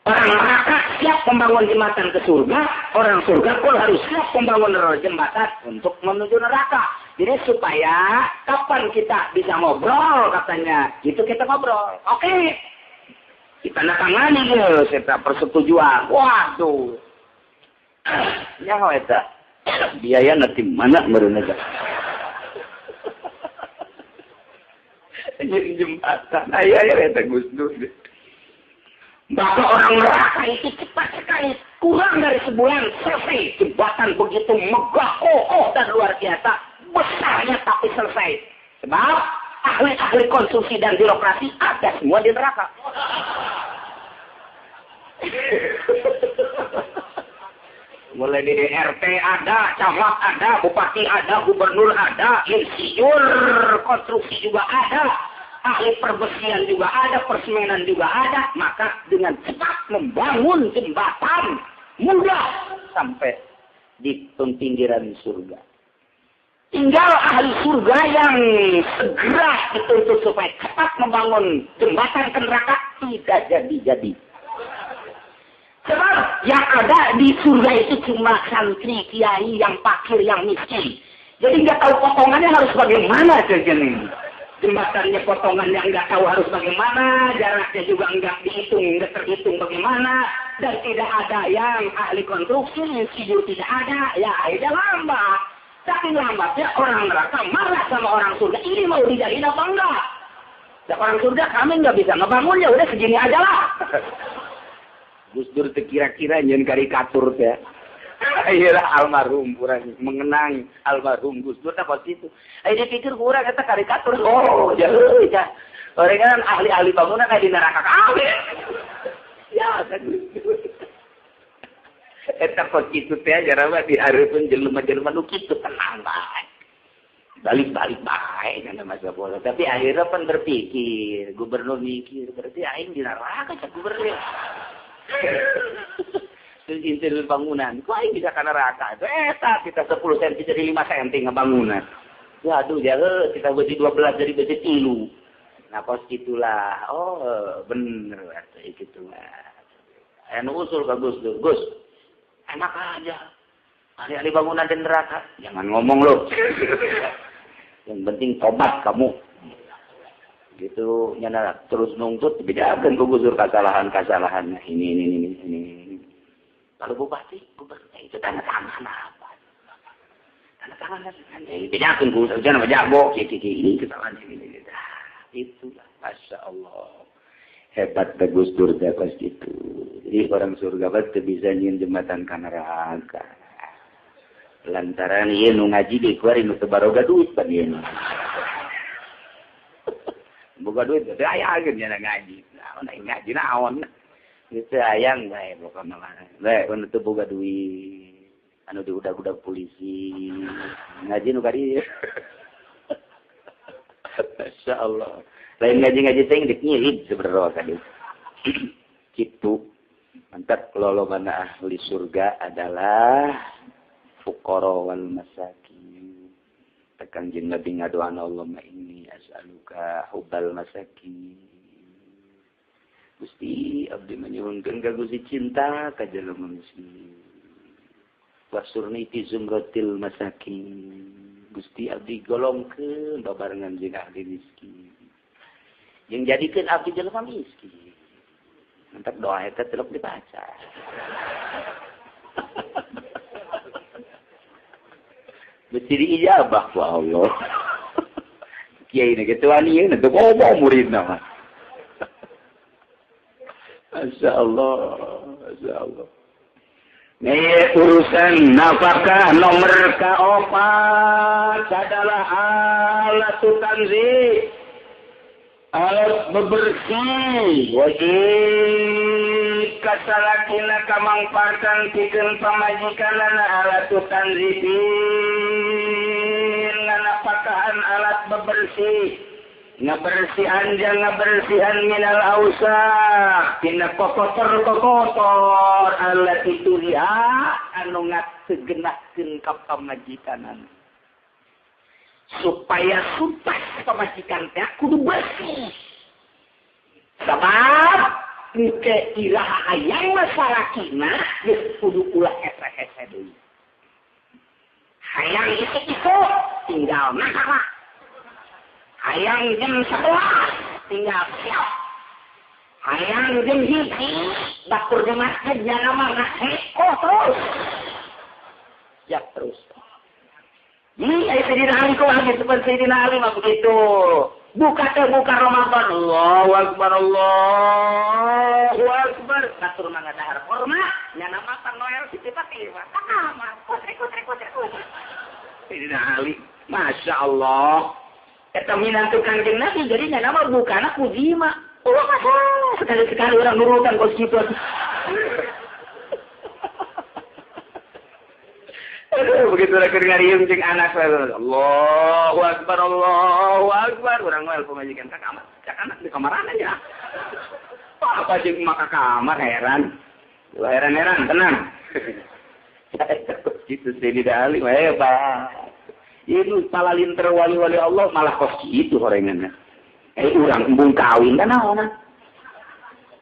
Orang neraka siap membangun jembatan ke surga, orang surga pun harus siap membangun jembatan untuk menuju neraka. Jadi supaya kapan kita bisa ngobrol katanya, itu kita ngobrol. Oke, kita tangani ya, kita persetujuan. Waduh, nyawa eta biaya nanti mana merenaga. Jadi jembatan, ayah eta Gus Dur. Maka orang neraka itu cepat sekali, kurang dari sebulan selesai. Jembatan begitu megah, kokoh dan luar biasa, besarnya tapi selesai. Sebab ahli-ahli konstruksi dan birokrasi ada semua di neraka. Mulai dari RT ada, camat ada, bupati ada, gubernur ada, insinyur konstruksi juga ada. Ahli perbesian juga ada, persemenan juga ada, maka dengan cepat membangun jembatan mudah sampai di pinggiran surga. Tinggal ahli surga yang segera dituntut supaya cepat membangun jembatan ke neraka tidak jadi. Sebab yang ada di surga itu cuma santri, kiai, yang fakir, yang miskin. Jadi nggak tahu potongannya harus bagaimana ini. Jembatannya potongan yang nggak tahu harus bagaimana, jaraknya juga nggak terhitung bagaimana, dan tidak ada yang ahli konstruksi, insinyur tidak ada, ya akhirnya lambat. Saking lambatnya orang neraka marah sama orang surga, ini mau dijadiin apa enggak? Dan orang surga kami nggak bisa ngebangun, ya udah segini aja lah. Gus Dur kira-kira nyen karikatur ya. Ayolah almarhum kurang mengenang almarhum Gus Dur apa situ. Ayo dipikir kurang eta karikatur. Oh, jauh ya. Orang kan ahli-ahli bangunan kayak di neraka kabeh. Ya, kan. Eta kok kitu teh jarawa dihareupeun jelema-jelema nu kitu tenang bae. Balik-balik bae kana masa bola. Tapi akhirnya pan berpikir, gubernur mikir, berarti aing di neraka cak gubernur. Interior bangunan, kok aing bisa kana neraka? Eta kita 10 cm jadi 5 cm ngebangunan. Ya aduh jahe kita besi 12 jadi besi 3. Nah pos gitulah. Oh bener kayak gitu lah. Anu usul ke Gus Dur. Gus, enak aja. Ahli-ahli bangunan di neraka. Jangan ngomong lo. Yang penting tobat kamu. Gitu nyana terus nuntut bedakan ke Gus Dur kesalahan-kesalahan ini. Kalau bupati, gubernur itu tanda tangan apa? Tanda tangan bedakan Gus Dur jangan jago ini kesalahan ini. Itulah Masya Allah. Hebat Gus Dur pas itu. Jadi orang surga pasti bisa nyin jembatan ka neraka. Lantaran ieu nu ngaji di kuari nu teu baroga duit pan ieu. Boga duit teh aya ageun nya ngaji. Naon ngaji naon. Geus sayang bae pokona mah. Bae mun teu boga duit. Anu diudag-udag polisi. Ngaji nu kari. Masya Allah. Lain ngaji-ngaji teh dik nyilid sebenarnya tadi. Kitu. Mantap kalau mana ahli surga adalah fuqara wal masakin. Tekan jeung Nabi ngadoan Allahumma inni as'aluka hubbal masakin. Gusti abdi menyuhunkeun ka Gusti cinta ka jelema miskin. Wasurni fi zumratil masakin. Gusti abdi golongkeun babarengan jeung ahli miskin. Yang jadikan abdi jelema miskin. Mantap doa eta teluk dibaca. Mesti diijabah ku Allah. Kiai na ketuan ieu na teu ngomong muridna mah. Masya Allah, Masya Allah. Nih urusan nafkah nomor keempat adalah alat tanzih. Alat bebersih wajib kasalakina kamangpaatan pikeun pamajikanana alat tanzifin ngana pakaan alat bebersih ngabersihan jeung ngabersihan minal ausah tina kokotor alat itu lihat anu ngasegenahkeun ka pamajikanana supaya sumpah pamajikan teh kudu bersih. Sebab ke ilaha hayang masalah kina geus kudu ulah hese-hese deui. Hayang itu tinggal masalah. Hayang jam 11 tinggal siap. Hayang jam 1 dapur di masjid jangan marah terus. Ya terus. Ini Sayyidina Ali kok lagi seperti Sayyidina Ali mah begitu. Buka Ramadan. Allahu Akbar. Katur mangga dahar korma, nyana makan Noel siti-pati. Kamar, kotre. Sayyidina Ali, Masya Allah. Eta minantu Kanjeng Nabi jadi nyana mah bukana puji mah. Oh, sekali-sekali orang nurutan kos gitu. Begitu lagi ngariung jeung anak saya. Allahu Akbar. Urang moal pamajikan ka kamar. Cak anak di kamar aja. Apa jeung maka kamar heran. Heran tenang. Gitu Sayyidina Ali hebat. Ini palalinter wali-wali Allah malah kos gitu horenganna. Urang embung kawin kan naon.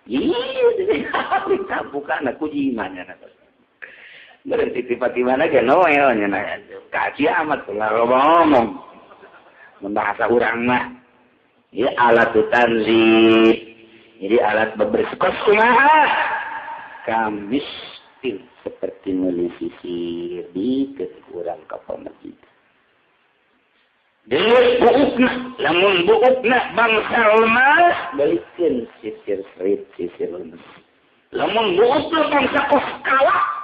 Iya, bukan aku jimannya. Berhenti tiba-tiba aja Noel nyana kaji amat kalau ngomong membahasa orang mah ya alat tanzih jadi alat bebersih kumaha kamis seperti melisisir di kekurang kapal masjid deui buukna lamun buukna bangsa lemas balikeun sisir lemas lamun buukna bangsa kos kalah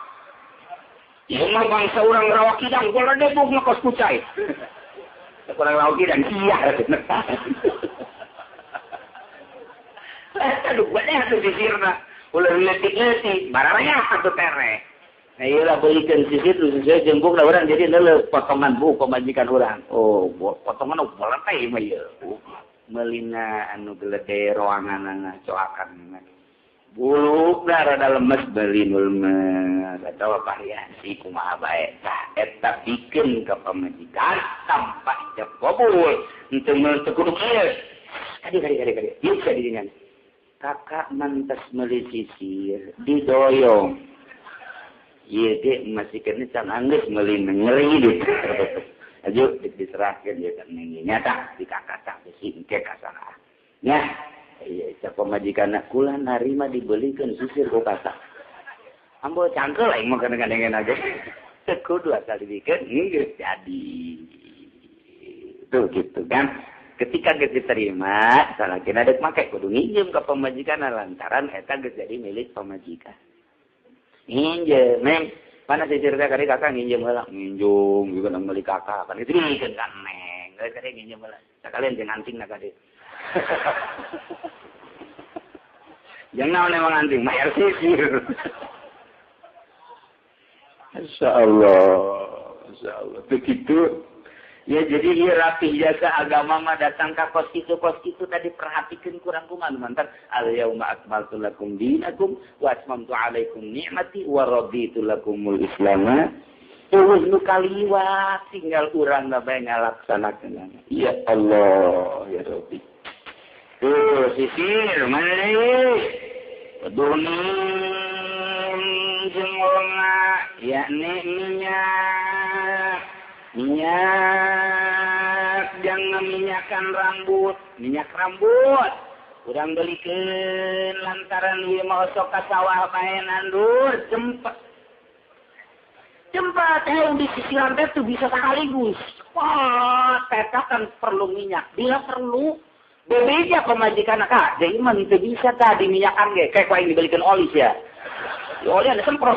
Ima bangsa orang Rawakidang, kalau dia bukan ngekos kucai. Orang Rawakidang, iya. Aduh, banyak tuh sisirna. Ulah letik-letik, barangnya satu tere. Nah, iyalah belikan sisir tuh, sesuai jembuk lah orang. Jadi, lalu potongan bu, pemajikan orang. Oh, potongan balatai mah ya. Melina, anu gelede, roangan, coakan. Buluk rada lemes beli lemes atau variasi kumaha bae tah eta pikeun ka pamajikan tanpa ijab kabul henteu meureun kudu kieu kadi ieu kadiringan kakak mantas meuli sisir didoyong ieu ge masih kene can anggeus meuli ngeri deui ajo diserahkeun ieu kan nyata di kakak tah bisi engke kasana nya iya, siapa majikan nak kula narima dibelikan sisir ku kata. Ambo cangkel aing mah kadang-kadang aja. Kudu asal dibikin, geus jadi. Tuh gitu kan. Ketika geus diterima, salahkeun adek make kudu nginjem ka pamajikan lantaran eta geus jadi milik pamajikan. Nginjem, Neng. Mana sisir teh kari kakak nginjem heula, nginjem juga nang beli kakak. Kan diterikeun kan Neng. Geus kari nginjem heula. Sakalian jeung antingna kade. Jangan memang anjing, mayar sisir. Masya Allah. Begitu. Ya jadi dia rapih jasa agama mah datang ke kos itu tadi perhatikan kurang kuman mantan. Al-yauma akmaltu lakum dinakum wa atmamtu alaikum ni'mati wa raditu lakumul islama. Terus nu kaliwat tinggal urang bae ngalaksanakeun. Ya Allah, ya Rabbi. Tuh, sisir, mana nih? Pedunin jengolna, yakni minyak, jangan minyakan rambut, minyak rambut. Urang belikeun lantaran ieu mah sok ka sawah bae nandur, jempat yang di sisiran teh tuh bisa sekaligus. Wah, teta kan perlu minyak, bila perlu. Bebeja pemajikan kak, jadi mah itu bisa tadi minyakan ge, kayak kau yang dibelikan oli ya. Oli ada semprot.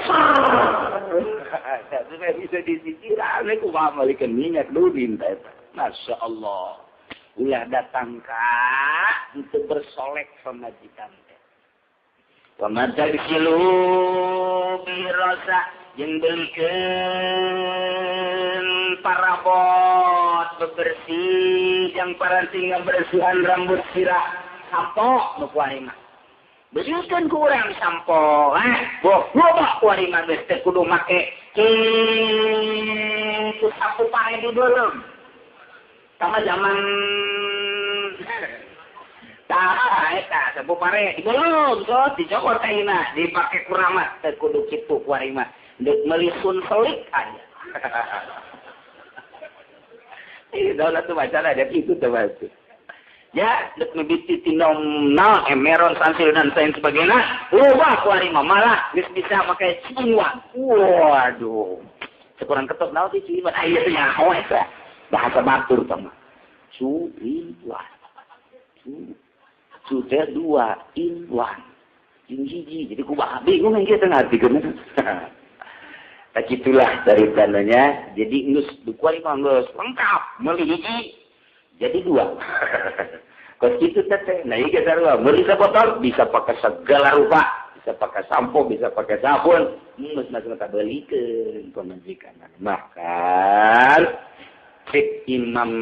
Supaya bisa disisiran, aku mau belikan minyak dulu minta. Masya Allah, ulah datang kak untuk bersolek pemajikan. Pamatagsilu birasa jeung belikeun parabot bebersih yang paranting ngabersihan rambut sirah sampo nu kuari mah. Belikan kurang sampo, loba kuari mah geus teh kudu make kitu sapu pare di deuleum. Sama zaman eta sapu pare di deuleum so dicokor teh na dipake kuramat teh kudu kitu kuari mah. Deuk meuli sun selik aja. Ini daulat tu macam ada itu tu bagus. Ya, dek mebiti tinom na emeron sansil dan lain sebagainya. Loba kuari mah malah geus bisa make ciuan. Waduh. Sekurang ketop naon sih ciuan. Aya teh nyaho eta. Bahasa batur tah mah. Ciuan. Sudah 2 in 1. Jeung hiji jadi kumaha bingung engke teh ngartikeun. Tak itulah dari tandanya. Jadi geus kuari mah geus lengkap meuli hiji jadi 2. Kos itu teteh, nah iya kita beli botol bisa pakai segala rupa, bisa pakai sampo, bisa pakai sabun, masih kita belikan pemajikan. Bahkan Imam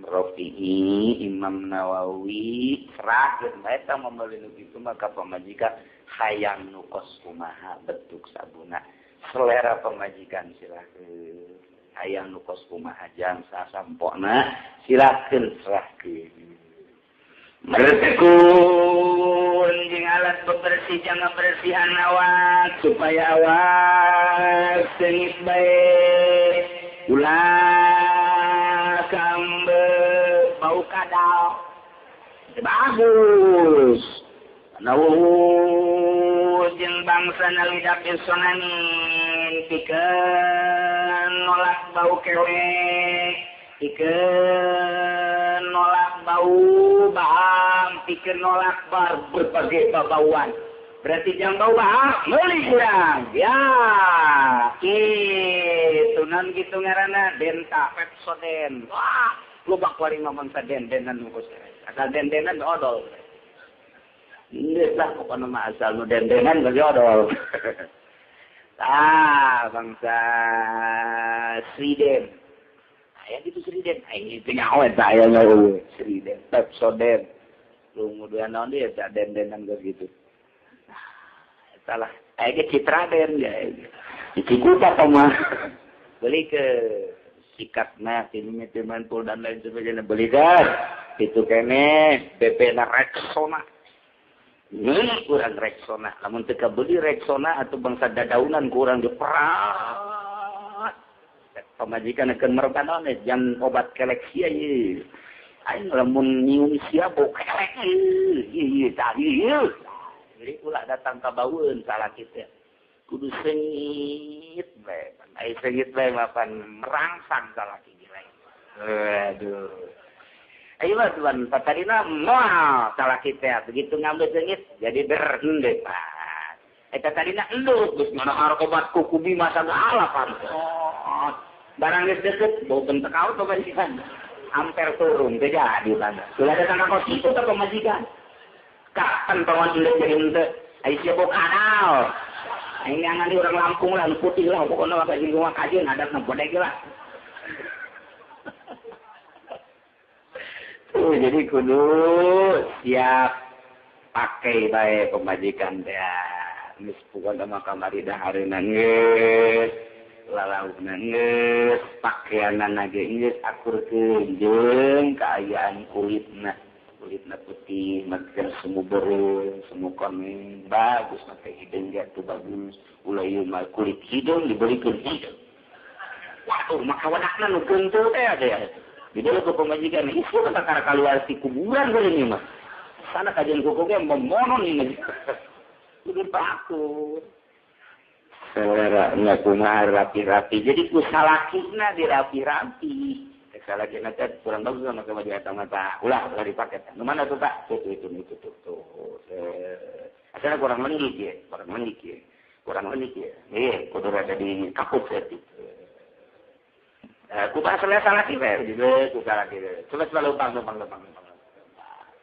Rafi'i, Imam Nawawi, terakhir mereka membeli itu maka pemajikan hayang nukos kumaha bentuk sabuna, selera pemajikan silakan. Hayang nukos kumaha jang sasampona silakan serahkeun. Bertekun jeung alat bebersih jangan bersihan awak supaya awak sengit bae. Ulah kambe bau kadal. Bagus. Nawu jeung bangsa nalidak sonanin pikeun nolak bau kewe. Pikeun nolak bau bahang, pikeun nolak berbagai babauan. Berarti jangan bau bahang, meuli kurang. Ya, kitu nan kitu ngaranna Denta Pepsodent. Wah, loba kuari ngomong sa dendenan nu kos. Asal dendenan odol. Geus lah pokona mah asal nu dendenan geus odol. Bangsa Sriden. Aya gitu Sriden, aing itu nyaho eta aya nyaho Sriden, Pepsodent. Lu nguduan naon dia eta dendenan geus gitu. Eta lah, aya ge Citraden ya. Cikuta mah. Beli ke sikatna tinu teman pul dan lain sebagainya belikan. Itu kene BP-na Rexona. Ini kurang Rexona. Lamun teu kabeli Rexona atau bangsa dadaunan kurang diperat. Pemajikan akan merupakan jangan obat kelek sia ye. Aing lamun nyium sia bau kelek ye tadi ye. Jadi ulah datang ka baueun salah kita. Kudu sengit bae. Ai sengit bae mapan merangsang salah kita lain. Aduh. Ayo tuan patarina moal salah kita begitu ngambil sengit jadi berhendepan. Eta tadina endut geus mana obat kuku bima sagala pan. Barang geus deukeut bau bentek out pemajikan. Amper turun teh jadi tanda. Sudah datang ka kos itu teh pemajikan. Kapan pawan udah jadi henteu? Ai sia bau kanal. Ini angan di orang Lampung lah, putih lah pokoknya maka jeung rumah kajeun adatna bodeg lah. Jadi kudu siap pakai bae pemajikan teh. Geus pokona mah kamari dahareuna geus. Lalauna geus, pakaianna ge geus akurkeun jeung kaayaan kulitna putih, makan semu berul, semu koneng, bagus pakai hidung dia tu bagus. Ulai mah kulit hidung diberikan hidung. Waduh, maka wadakna nu keuntul teh ada ya. Di dalam pemajikan itu kata kara keluar si kuburan boleh ni mah. Sana kajian kuku ge memonon ini. Kudu takut. Selera nya kumaha rapi-rapi. Jadi ku salakina dirapi-rapi. Salakina teh kurang bagus sama baju eta mata. Ulah dipakai. Nu mana tuh Pak? Itu. Asalna kurang mendik ya. Kurang mendik ya. Kudu ada di kapuk seperti. Ku bahas salaki we juga ku salaki. Coba lupang.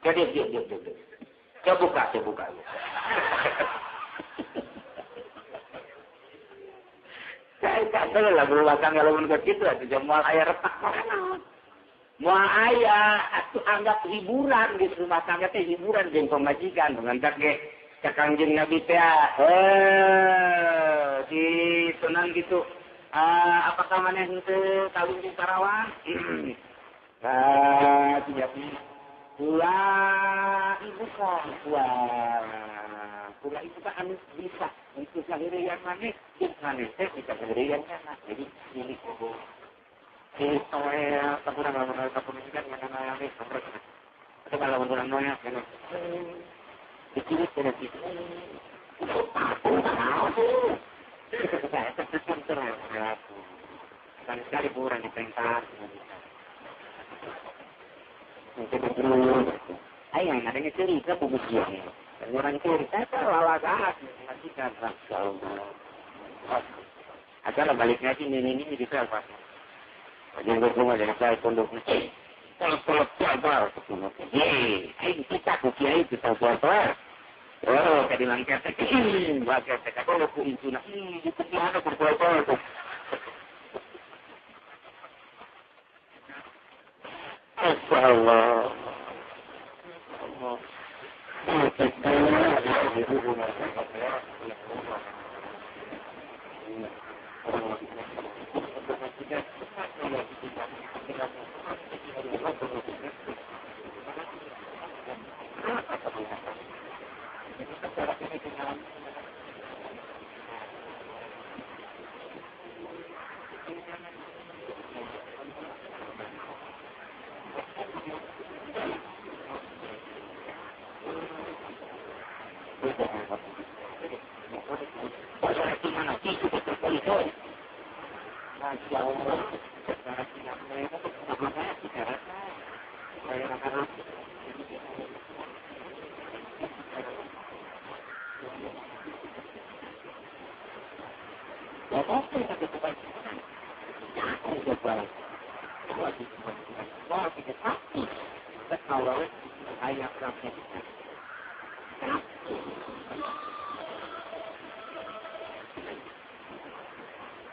Jadi. Coba buka. Saya kata lah berulang kalau menurut itu ada jamual ayah retak mana. Mau ayah atau anggap hiburan di rumah tangga teh hiburan jeung pemajikan pengantar ge Kangjeng Nabi teh di sunan gitu. Apakah maneh henteu kawin di Karawang? Tidak pula ibu kok pula ibu kan anu bisa untuk seharian maneh teh bisa seharian kan jadi milik ibu. Soalnya tak kurang kalau komunikasi dengan ini sampai itu kalau menurut noya kan dikit kena dikit kan sekali kurang dipentas ayah adanya cerita pemutian orang cerita lalagaan majikan acara balik lagi ini bisa apa jangan rumah jangan saya pondok masjid. Kalau sabar, kita kiai kita sabar. Oh, tadi langkah teknik, baca teknik. Kalau aku itu nak, itu mana berbuat tu? Allah.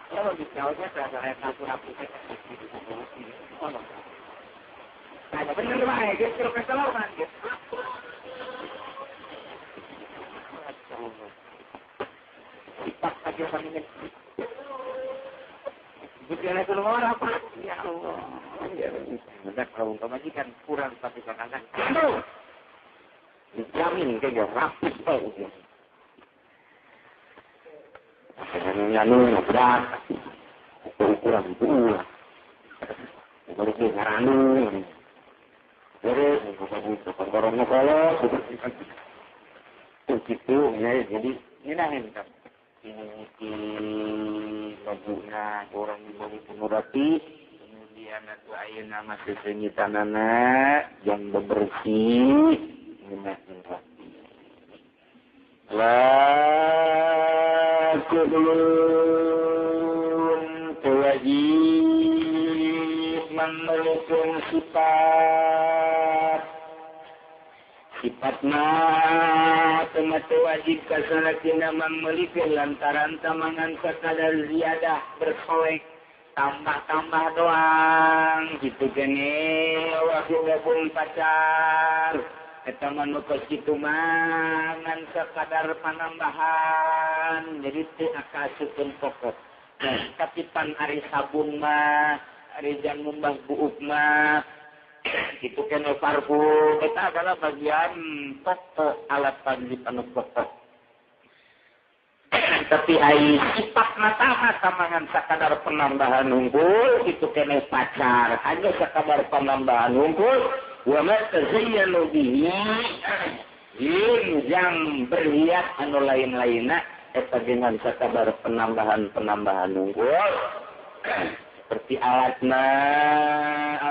Kalau di jauhnya saya rapi ada benar baik, gitu kesalahan gitu. Kita aja panggil. Bukannya itu orang apa? Ya Allah. Ya, benar kalau pemajikan kurang tapi kadang-kadang. Dijamin kayak rapi gitu. Nyanu berat, ukuran dua, kalau kita ngaranu, jadi orang kalau begitu, jadi ini kan, ini bajunya orang diberi penurapi, kemudian itu air nama sesenyitanana yang bersih, ini Kulun wajib memiliki sifatna tematu wajib kasanatina memiliki lantaran tamangan sekadar ziyadah bersolek tambah doang gitu gini waktu gabung pacar eta manukos kitu mangan sekadar panambahan jadi teu akasukeun pokok tapi pan ari sabun mah ari jangan mbah buuk mah itu kena parfum eta adalah bagian pokok alat panjipan pokok tapi ai sifat mata mangan sekadar penambahan unggul itu kena pacar hanya sekadar penambahan unggul wa ma tazayyanu bihi yang berhias anu lain-lainna eta dengan sekadar penambahan unggul seperti alatna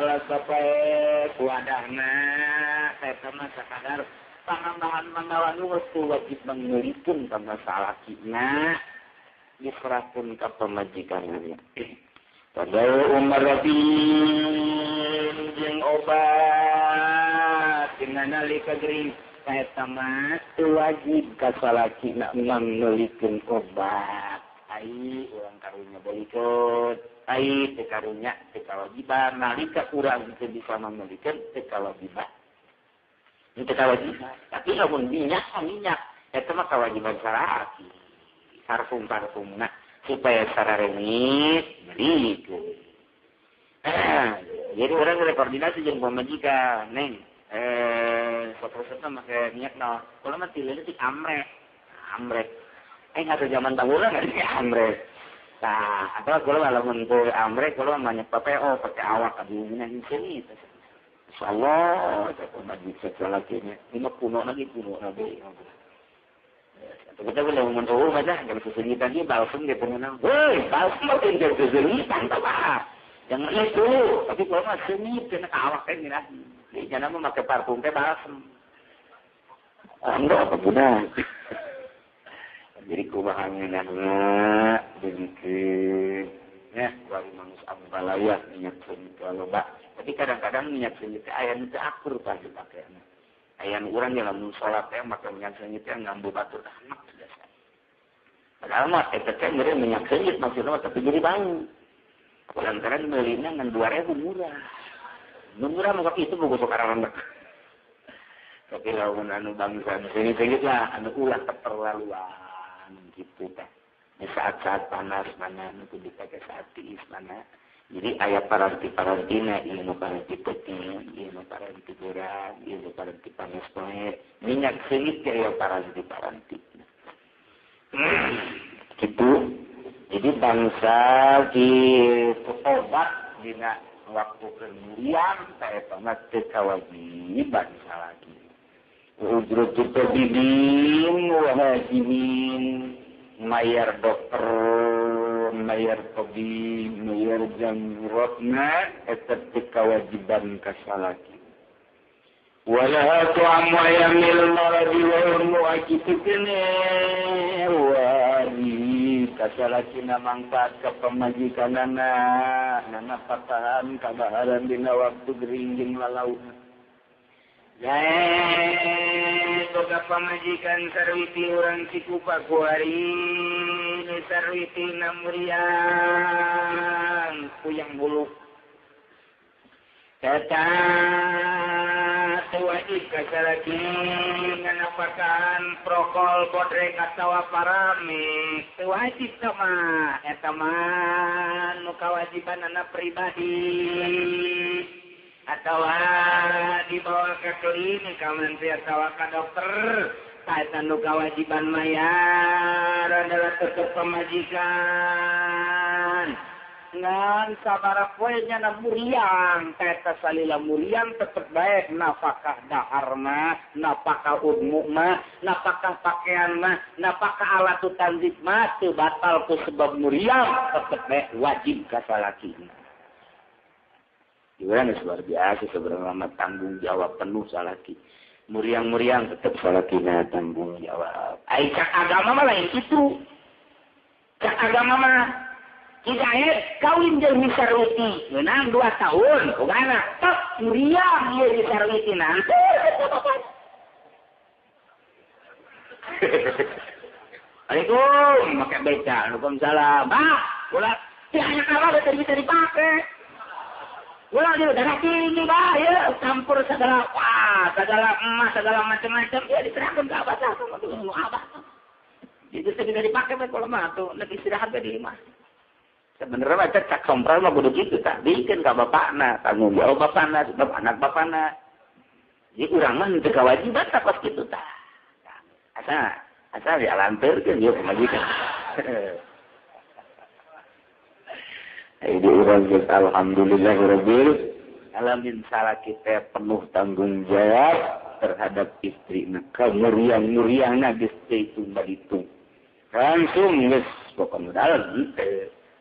alat sapae wadahna eta mah sekadar penambahan unggul wajib mengelipun ka masalahna diserahkeun ka pamajikanna Padahal Umar Rabin jeung obat dengan nalika gering saya tamat wajib ka salakina meulikeun obat. Ai urang karunya beulikeun, ai teu karunya teu kawajiban nalika urang teu bisa meulikeun teu kawajiban. Teu kawajiban. Tapi lamun minyak eta mah kawajiban salaki. Parfum-parfumna supaya sararengit beulikeun. Jadi orang koordinasi jeung pamajikan, Neng. Foto-foto make minyak naon. Kalau mah tileuh ti amrek. Atuh zaman tahunna nggak sih amrek. Tah, atau kalau lamun teu amrek, kalau mah nyak PPO pakai awak kadungna sini. Insyaallah, kita maju setelah kini. Ini kuno lagi. Kita boleh ngomong aja, kalau kesulitan dia balsam dia pengenang. Woi, balsam mau tinggal kesulitan, apa? Jangan itu, tapi kalau mah seni kena awak kan gini. Jangan memakai parfum teh balsam. Enggak apa guna. Jadi kubahannya begitu. Ya, wali mangus ambalaya minyak seni kalau mbak. Tapi kadang-kadang minyak seni teh aya nu teu akur pas dipakaian. Aya nu urang yang lamun salat teh make minyak seni teh ngambu batur anak biasa. Padahal mah eta teh meureun minyak seni maksudna tapi jadi bau. Lantaran meulina ngan 2.000 murah. Murah mah itu bogo sokarangan. Tapi lamun anu bangsa seni-seni lah anu ulah keterlaluan gitu teh. Saat-saat panas mana nu dipakai saat tiis mana. Jadi aya paranti-parantina, ieu nu paranti peuting, ieu nu paranti beurang, ieu nu paranti panas poe. Minyak seungit ge aya paranti. Gitu. Jadi bangsa di obat dina waktu kemudian saya pernah kewajiban lagi. Ujrut tabibin wa hajimin mayar dokter, mayar tabib, mayar jamrotna eta kewajiban kasalaki. Wala tu'am wa yamil maradi wa mu'akitukene wari kasalakina mangkat ke pemajikanana nana patahan kabaharan dina waktu geringging lalauna. Toga pamajikan sarwiti urang cikupa kuari ni sarwiti namurian kuyang bulu. Kata wajib kasalaki nganapakan prokol bodrek atawa parami wajib sama eta mah nu kawajiban anak pribadi atawa dibawa ke klinik kamantri atawa ka dokter kaitan nu kawajiban mayar adalah tetep pemajikan. Ngan sabara poenya na muriang kata salila muriang tetep baik napakah daharna napakah udmukna napakah pakaianna napakah alatu tanzib mah teu batal ku sebab muriang tetep baik wajib ka salakina. Ieu luar biasa sebenarnya tanggung jawab penuh salaki. Muriang-muriang tetep salakina tanggung jawab. Ai cak agama mah lain itu. Cak agama mah Hidayat kawin jeung Sarwiti, menang 2 tahun, kugana tok muriang ieu Sarwiti nanti. Assalamualaikum, make beca, Waalaikumsalam. Bah, ulah tianya kalah teu bisa dipake. Ulah dia darah tinggi bah, ya campur segala emas, segala macam-macam, ya diserahkan ke abah sama tuh abah. Itu teh bisa dipake bae kalau mah tuh, lebih istirahat di rumah. Sebenarnya macam cak sompral mah kudu gitu tak bikin ka bapakna tanggung jawab bapakna sebab anak bapakna. Jadi urang mah teu kewajiban tak pas kitu tah. Asal dialanteurkeun ieu pamajikan. Jadi urang geus alhamdulillahirabbil alamin salah kita penuh tanggung jawab terhadap istrina. Kamuriang-muriangna geus teu tumba ditung. Langsung geus pokona dalam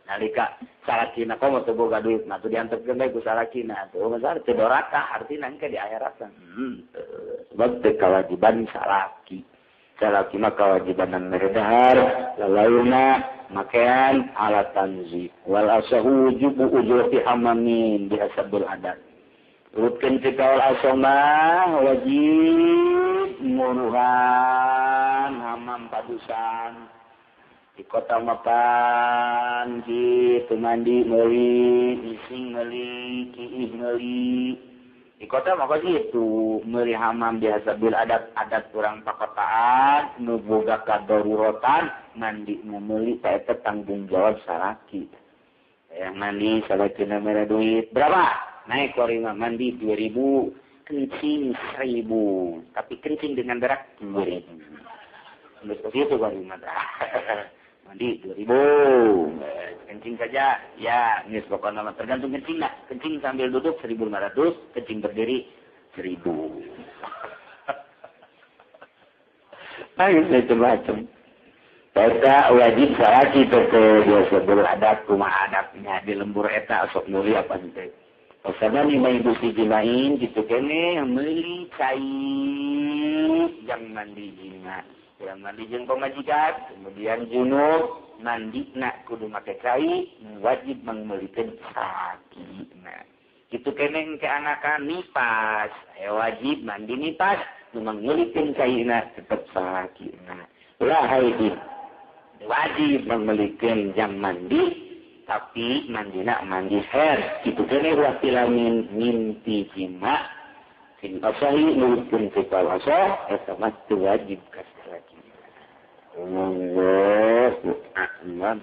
nalika salakina komo teu boga duit mah teu diantepkeun bae ku salakina teu masalah teu doraka artina engke di akhiratan sebab teu kewajiban salaki mah kewajiban meredahar lalauna makean alat tanzi wal asahu wujubu ujurati hamamin biasabul adat urutkeun ti kaul asama wajib muruhan hamam padusan di kota mapan gitu mandi meuli bising meuli kiih meuli di kota mah gitu meuli hamam biasa bil adat kurang pakotaan nu boga kadaruratan mandi meuli ta eta tanggung jawab saraki yang mandi salakeun mere duit berapa naik korima mandi 2000 kencing 1000 tapi kencing dengan berat 2000 seperti itu korima mandi 2000 kencing saja ya ini pokoknya tergantung kencing lah kencing sambil duduk 1500 kencing berdiri 1000 macam-macam eta wajib salaki teh biasa beradat kumaha adatnya di lembur eta sok mulia apa teh pasana ni mai busi jimain gitu kene meuli cai jang mandi jina yang mandi jeung pamajikan kemudian junub mandi nak kudu make cai wajib mangmeulikeun sakina kitu keneh ke anakan nipas wajib mandi nipas mangmeulikeun caina tetep sakina ulah haidin wajib mangmeulikeun jang mandi tapi mandina mandi hair kitu keneh wasilamin mimpi jima sing asahi nurutkeun ka kawasa eta mah wajib ka Allahu Akbar.